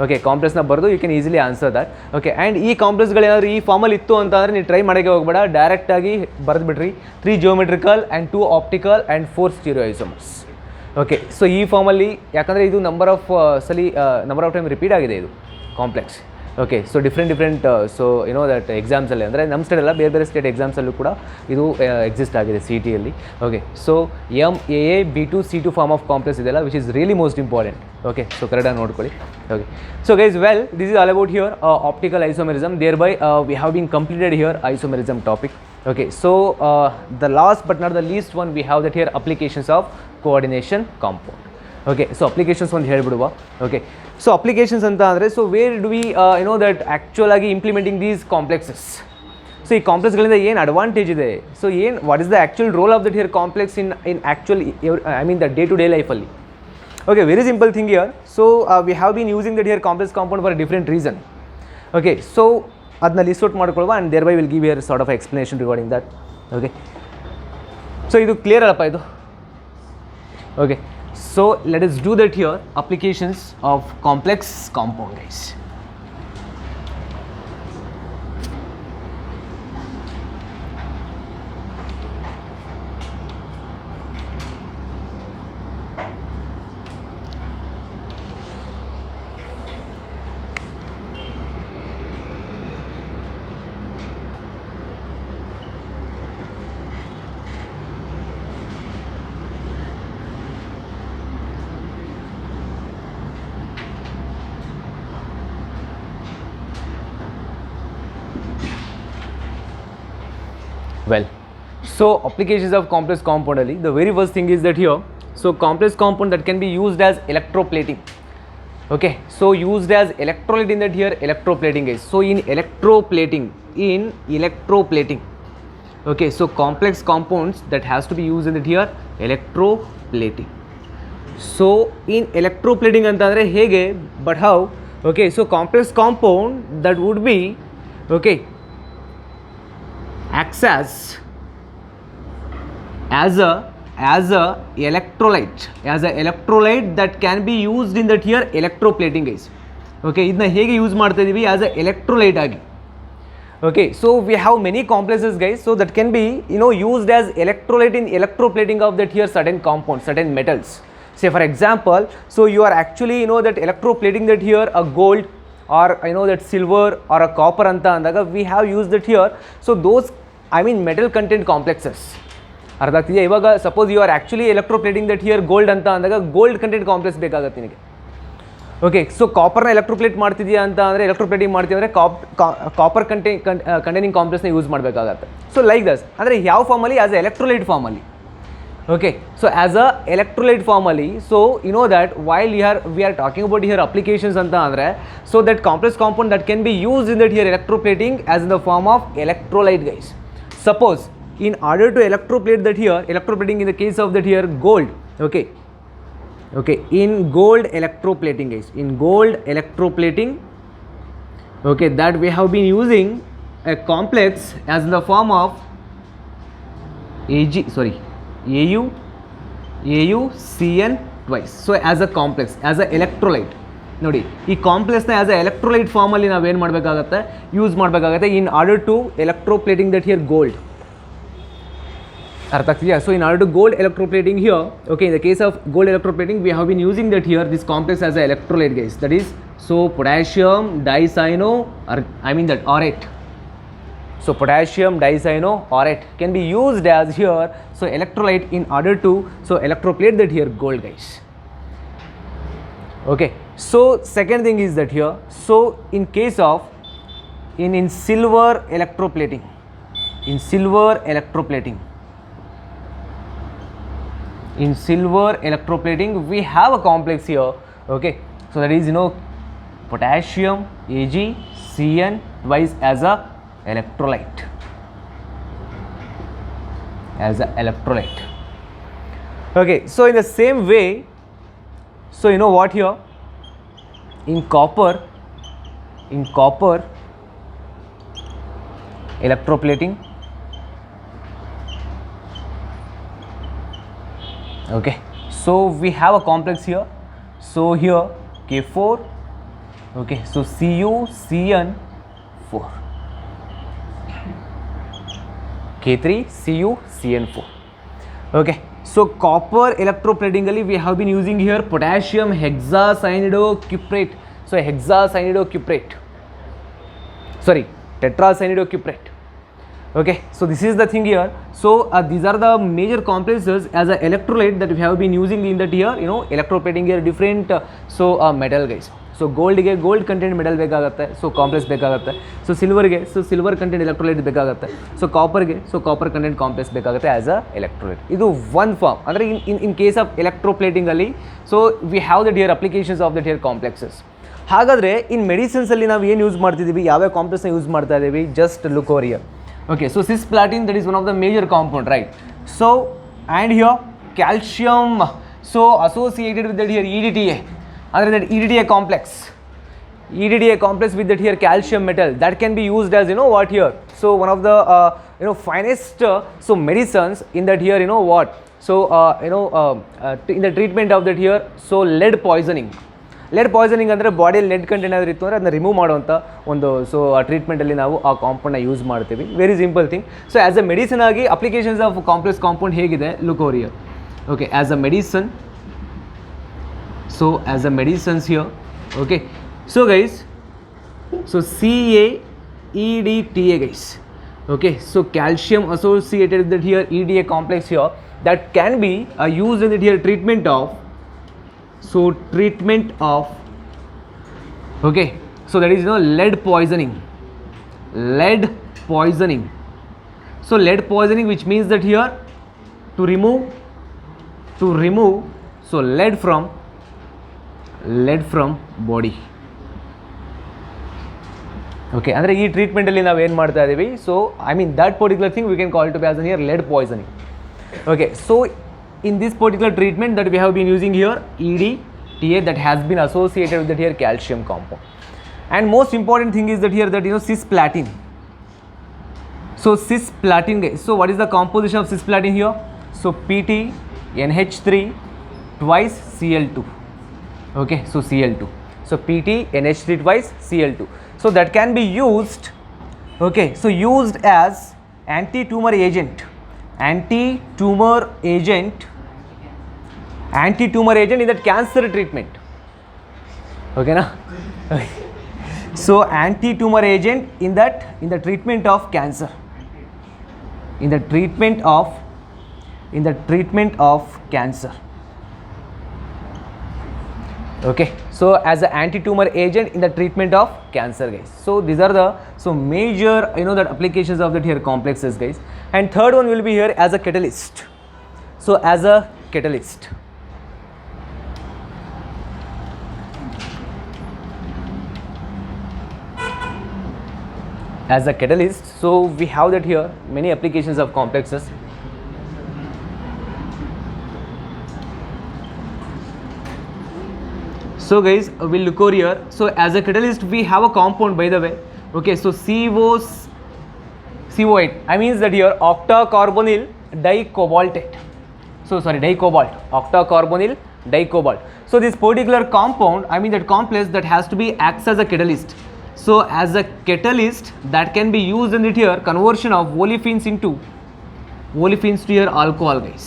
Okay, ಕಾಂಪ್ಲೆಕ್ಸ್ನ ಬರೆದು you can easily answer that. Okay, and ಈ ಕಾಂಪ್ಲೆಕ್ಸ್ಗಳೇನಾದರೂ ಈ ಫಾರ್ಮಲ್ಲಿ ಇತ್ತು ಅಂತಂದರೆ ನೀವು ಟ್ರೈ ಮಾಡೋಕ್ಕೆ ಹೋಗಬೇಡ, ಡೈರೆಕ್ಟಾಗಿ ಬರೆದುಬಿಡ್ರಿ 3 geometrical and 2 optical and 4 stereo isomers. Okay, so ಈ ಫಾರ್ಮಲ್ಲಿ ಯಾಕಂದರೆ ಇದು ನಂಬರ್ ಆಫ್ ಟೈಮ್ ರಿಪೀಟ್ ಆಗಿದೆ ಇದು complex. Okay so different so ಏನೋ ದಟ್ ಎಕ್ಸಾಮ್ಸಲ್ಲಿ ಅಂದರೆ ನಮ್ಮ ಸ್ಟೇಟ್ ಎಲ್ಲ ಬೇರೆ ಸ್ಟೇಟ್ ಎಕ್ಸಾಮ್ಸಲ್ಲೂ ಕೂಡ ಇದು ಎಕ್ಸಿಸ್ಟ್ ಆಗಿದೆ ಸಿ ಟಿಯಲ್ಲಿ. Okay so MAA B2 C2 form of complex ಇದೆಲ್ಲ which is really most important. Okay so ಕರೆಕ್ಟಾಗಿ ನೋಡ್ಕೊಳ್ಳಿ. Okay so guys well this is all about here optical isomerism. Thereby we have been completed here isomerism topic. Okay, so the last but not the least one we have that here applications of coordination compound. Okay, so applications ಒಂದು ಹೇಳ್ಬಿಡುವ. Okay, so applications ಅಂತ ಅಂದರೆ so where do we that actual ಆಗಿ implementing these complexes. So ಈ ಕಾಂಪ್ಲೆಕ್ಸ್ಗಳಿಂದ ಏನು advantage ಇದೆ, so ಏನು what is the actual role of that here complex in actual I mean the day to day ಲೈಫಲ್ಲಿ. Okay, very simple thing here. So we have been using that here complex compound for different reason. Okay, so ಅದನ್ನ list out ಮಾಡ್ಕೊಳ್ವಾ and thereby will give here sort of explanation regarding that. Okay, so ಇದು clear ಅಲ್ಲಪ್ಪ ಇದು. Okay, so let us do that here applications of complex compound guys. Well, so applications of complex compound ali, the very first thing is that here, so complex compound that can be used as electroplating. Okay, so used as electrolyte in that here electroplating guys. So in electroplating, okay, so complex compounds that has to be used in that here electroplating. So in electroplating antandre hege, but how? Okay, so complex compound that would be, okay, acts as a electrolyte that can be used in that here electroplating guys. Okay, ಇದನ್ನ ಹೇಗೆ use ಮಾಡ್ತಾ ಇದೀವಿ as a electrolyte ಆಗಿ. Okay, so we have many complexes guys, so that can be used as electrolyte in electroplating of that here certain compounds, certain metals. Say for example, so you are actually that electroplating that here a gold or that silver or a copper anta andaga we have used that here. So those metal content complexes ಅರ್ಥ ಆಗ್ತಿದೆಯಾ? ಇವಾಗ suppose you are actually electroplating that here gold ಅಂತ ಅಂದಾಗ gold content complex ಬೇಕಾಗುತ್ತೆ ನಿನಗೆ. Okay, so ಕಾಪರ್ನ ಎಲೆಕ್ಟ್ರೋಪ್ಲೇಟ್ ಮಾಡ್ತಿದ್ಯಾ ಅಂತ ಅಂದರೆ ಎಲೆಕ್ಟ್ರೋಪ್ಲೇಟಿಂಗ್ ಮಾಡ್ತೀವಿ ಅಂದರೆ ಕಾಪರ್ ಕಂಟೈನಿಂಗ್ ಕಾಂಪ್ಲೆಕ್ಸ್ನ ಯೂಸ್ ಮಾಡಬೇಕಾಗತ್ತೆ. ಸೊ ಲೈಕ್ ದಸ್ ಅಂದರೆ ಯಾವ ಫಾರ್ಮಲ್ಲಿ ಆಸ್ ಎ ಎಲೆಕ್ಟ್ರೋಲೈಟ್ ಫಾರ್ಮಲ್ಲಿ. Okay, so as a electrolyte ಫಾರ್ಮಲ್ಲಿ, so that while we are talking about here applications ಅಂತ ಅಂದರೆ so that complex compound that can be use in that here electroplating as in the form of electrolyte guys. Suppose in order to electroplate that here, electroplating in the case of that here gold, okay, in gold electroplating guys, in gold electroplating, okay, that we have been using a complex as in the form of AuCN twice. So as a complex, as a electrolyte ನೋಡಿ, ಈ ಕಾಂಪ್ಲೆಕ್ಸ್ನ as a electrolyte ಫಾರ್ಮಲ್ಲಿ ನಾವೇನು ಮಾಡಬೇಕಾಗತ್ತೆ, use ಮಾಡಬೇಕಾಗತ್ತೆ in order to electroplating that here gold. ಅರ್ಥ ಆಗ್ತಿದೆಯಾ? So in order to gold electroplating here, okay, in the case of gold electroplating we have been using that here this complex as a electrolyte guys, that is so potassium dicyano that aurate. So potassium dicyanoaurate can be used as here so electrolyte in order to electroplate that here gold guys. Okay, so second thing is that here, so in case of in silver electroplating, in silver electroplating we have a complex here. Okay, so that is potassium AgCN twice as a electrolyte, okay. So in the same way, so what here in copper electroplating, okay, so we have a complex here, so here K4, okay, so CuCN4, K3 CuCN4. Okay, so copper electroplating ali we have been using here potassium hexacyanidocuprit. So hexacyanidocuprit, sorry, tetracyanide. Okay, so this is the thing here. So these are the major complexes as an electrolyte that we have been using in that here, you know, electroplating here different metal guys. So gold ಗೆ gold content metal ಬೇಕಾಗುತ್ತೆ, so complex ಬೇಕಾಗುತ್ತೆ. So silver ಗೆ so silver content electrolyte ಬೇಕಾಗುತ್ತೆ. So copper ಗೆ so copper content complex ಬೇಕಾಗುತ್ತೆ as a electrolyte. ಇದು one form. ಅಂದರೆ in case of electroplating ಅಲ್ಲಿ so we have the here applications of the here complexes. ಹಾಗಾದರೆ in medicines ಅಲ್ಲಿ ನಾವು ಏನು ಯೂಸ್ ಮಾಡ್ತಿದ್ದೀವಿ, ಯಾವ ಕಾಂಪ್ಲೆಕ್ಸ್ನ ಯೂಸ್ ಮಾಡ್ತಾ ಇದ್ದೀವಿ, just look over here. Okay, so cisplatin, that is one of the major compound, right? So and here calcium, so associated with that here EDTA, under that EDTA complex with that here calcium metal, that can be used as, you know what here, so one of the you know finest so medicines in that here, you know what, so in the treatment of that here, so lead poisoning ಅಂದರೆ ಬಾಡಿಯಲ್ಲಿ LED content ಏನಾದರೂ ಇತ್ತು ಅಂದರೆ ಅದನ್ನ remove ಮಾಡುವಂಥ ಒಂದು so ಆ ಟ್ರೀಟ್ಮೆಂಟಲ್ಲಿ ನಾವು ಆ ಕಾಂಪೌಂಡ್ನ ಯೂಸ್ ಮಾಡ್ತೀವಿ. Very simple thing. So as ಅ ಮೆಡಿಸಿನ್ ಆಗಿ ಅಪ್ಲಿಕೇಶನ್ಸ್ ಆಫ್ ಕಾಂಪ್ಲೆಕ್ಸ್ ಕಾಂಪೌಂಡ್ ಹೇಗಿದೆ, look over here. Okay, as a medicine, so as a medicines here. Okay, so guys, so CaEDTA guys. Okay, so calcium associated with that here EDA complex here, that can be used in the here treatment of, so treatment of, okay, so that is, you know, lead poisoning. So lead poisoning, which means that here to remove so lead from body. Okay, ಅಂದರೆ ಈ ಟ್ರೀಟ್ಮೆಂಟಲ್ಲಿ ನಾವು ಏನು ಮಾಡ್ತಾ ಇದ್ದೀವಿ, so I mean that particular thing we can call to be as an here lead poisoning. Okay, so in this particular treatment that we have been using here EDTA, that has been associated with that here calcium compound. And most important thing is that here that, you know, cisplatin. So cisplatin guys, so what is the composition of cisplatin here? So PT-NH3 twice Cl2. Okay, so Cl2, so PT-NH3 twice Cl2. So that can be used, okay, so used as anti-tumor agent in that cancer treatment. Okay na? So anti-tumor agent in the treatment of cancer, in the treatment of cancer. Okay, so as an anti-tumor agent in the treatment of cancer guys. So these are the major, you know, that applications of that here complexes guys. And third one will be here as a catalyst. So as a catalyst, so we have that here many applications of complexes. So guys, we'll look over here. So as a catalyst we have a compound, by the way. Okay, so CO8, I means that here octacarbonyl dicobaltate. So sorry, dicobalt, octacarbonyl dicobalt. So this particular compound, I mean that complex, that has to be acts as a catalyst. So as a catalyst, that can be used in it here conversion of olefins to your alcohol guys.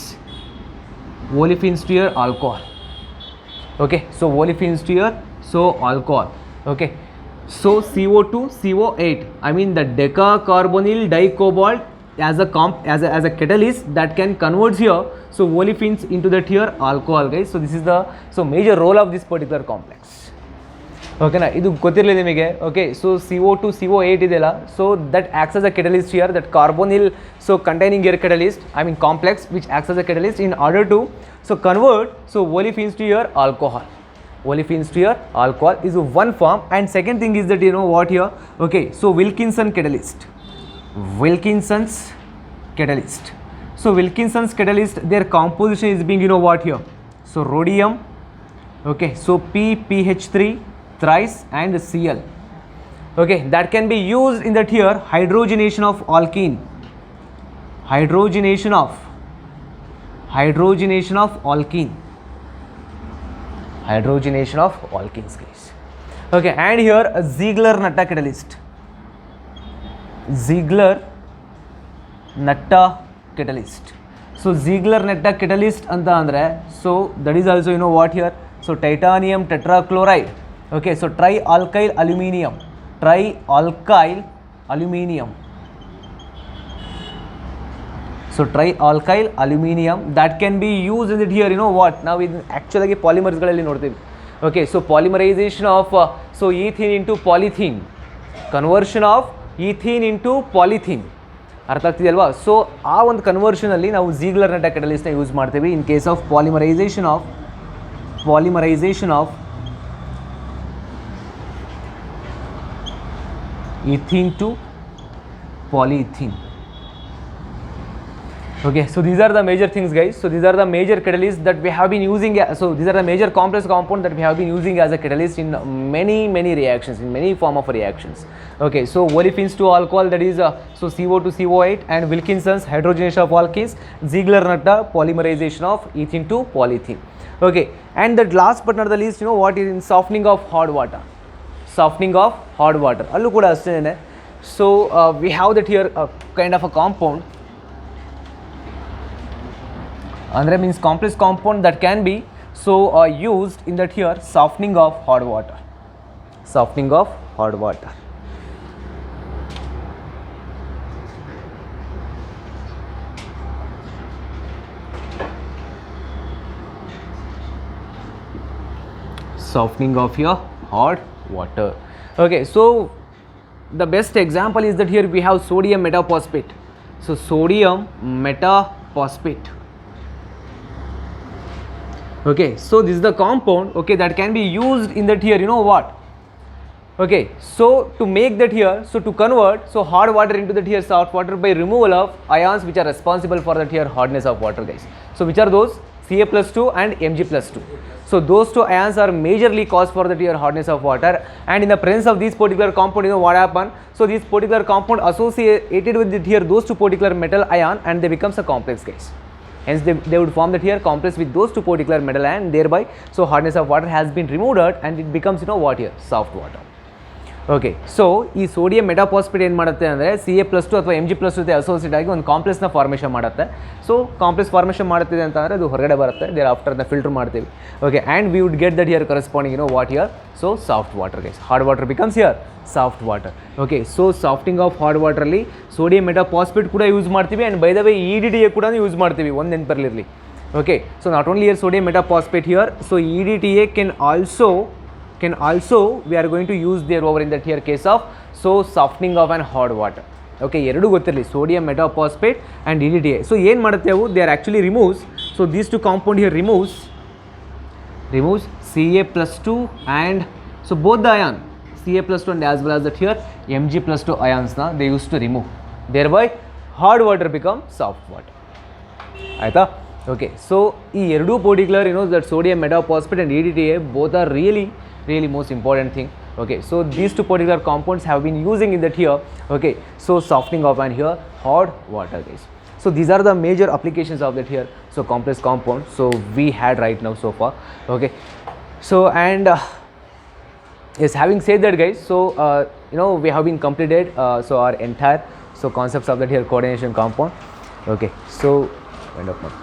Olefins to your alcohol. Okay, so olefins to your alcohol. Okay, so CO2 CO8, I mean the decacarbonyl dicobalt as a catalyst that can convert here so olefins into that here alcohol guys. So this is the major role of this particular complex. Okay na, idu ಗೊತ್ತಿರಲಿ ನಿಮಗೆ. Okay, so CO2 CO8 ಇದೆಲ್ಲ, so that acts as a catalyst here, that carbonyl so containing here catalyst, I mean complex which acts as a catalyst in order to so convert so olefins to your alcohol. Olefins to your alcohol is one form. And second thing is that, you know what here, okay, so Wilkinson's catalyst. So Wilkinson's catalyst, their composition is being, you know what here, so rhodium, okay, so PPH3 thrice and Cl. Okay, that can be used in that here hydrogenation of alkene, hydrogenation of alkenes guys. Okay, and here a Ziegler-Natta catalyst. So Ziegler-Natta catalyst anta andre, so that is also, you know what here, so titanium tetrachloride. Okay, so trialkyl aluminium trialkyl aluminum. So trialkyl aluminum that can be used in it here, you know what, ನಾವು ಇದು ಆ್ಯಕ್ಚುಲಾಗಿ ಪಾಲಿಮರ್ಸ್ಗಳಲ್ಲಿ ನೋಡ್ತೀವಿ. Okay, so polymerisation of so ethene into polythene, conversion of ethene into polythene, ಅರ್ಥ ಆಗ್ತಿದೆಯಲ್ವಾ? So ಆ ಒಂದು ಕನ್ವರ್ಷನಲ್ಲಿ ನಾವು ಝೀಗ್ಲರ್ ನಟ ಕೆಟಲಿಸ್ಟ್ನ use ಮಾಡ್ತೀವಿ in case of polymerisation of ethene to polyethene. Okay, so these are the major things, guys. So these are the major catalysts that we have been using. So these are the major complex compound that we have been using as a catalyst in many reactions, in many form of reactions. Okay, so olefins to alcohol, that is so CO to CO8, and Wilkinson's hydrogenation of alkenes, Ziegler-Natta polymerization of ethene to polyethene. Okay, and the last but not the least, you know what is in softening of hot water. ಅಲ್ಲೂ ಕೂಡ ಅಷ್ಟೇ. So we have that here kind of a compound, ಅಂದರೆ means complex compound that can be so used in that here softening of hot water. Softening of your hot water. Okay, so the best example is that here we have sodium metaphosphate. So sodium metaphosphate. Okay, so this is the compound, okay, that can be used in that here, you know what. Okay, so to make that here, so to convert so hard water into that here soft water by removal of ions which are responsible for that here hardness of water, guys. So which are those? Ca+2 and Mg+2. So those two ions are majorly cause for the here hardness of water, and in the presence of these particular compound, you know what happen? So these particular compound associated with here those two particular metal ion, and they becomes a complex, guys. Hence they would form that here complex with those two particular metal ion, thereby so hardness of water has been removed and it becomes, you know what here, soft water. Okay, so ಈ sodium ಮೆಟಾಫಾಸ್ಫೇಟ್ ಏನು ಮಾಡುತ್ತೆ ಅಂದರೆ Ca+2 ಅಥವಾ Mg+ ಜೊತೆ associate ಆಗಿ ಒಂದು ಕಾಂಪ್ಲೆಕ್ಸ್ನ formation ಮಾಡುತ್ತೆ. ಸೊ ಕಾಂಪ್ಲೆಕ್ಸ್ ಫಾರ್ಮೇಷನ್ ಮಾಡುತ್ತಿದೆ ಅಂತಂದರೆ ಅದು ಹೊರಗಡೆ ಬರುತ್ತೆ, ದೇರ್ ಆಫ್ಟರ್ ಅದನ್ನ ಫಿಲ್ಟರ್ ಮಾಡ್ತೀವಿ. Okay, and we would get that here corresponding, you know what here, so soft water, guys. Hard water becomes here soft water. Okay, so softening of hard ವಾಟರಲ್ಲಿ sodium metaphosphate ಕೂಡ use ಮಾಡ್ತೀವಿ, and by the way EDTA ಕೂಡ use ಮಾಡ್ತೀವಿ, ಒಂದು ನೆನಪಿರಲಿರಲಿ. Okay, so not only here sodium metaphosphate here, so EDTA can also we are going to use there over in that here case of so softening of an hot water. Okay, ಎರಡು ಗೊತ್ತಿರಲಿ, sodium metaphosphate and EDTA. So ಏನು ಮಾಡುತ್ತೆ ಅವು, they are actually removes, so these two compound here removes Ca+2 and so both the ion Ca+2 and as well as that here Mg+2 ions na they used to remove, thereby hard water become soft water. ಆಯಿತಾ? Okay, so ಈ ಎರಡು particular, you know, that sodium metaphosphate and EDTA both are really most important thing. Okay, so these two particular compounds have been using in that here. Okay, so softening of and here hot water, guys. So these are the major applications of that here, so complex compound so we had right now so far. Okay, so and yes, having said that, guys, so you know we have been completed so our entire so concepts of that here coordination compound. Okay, so end of now.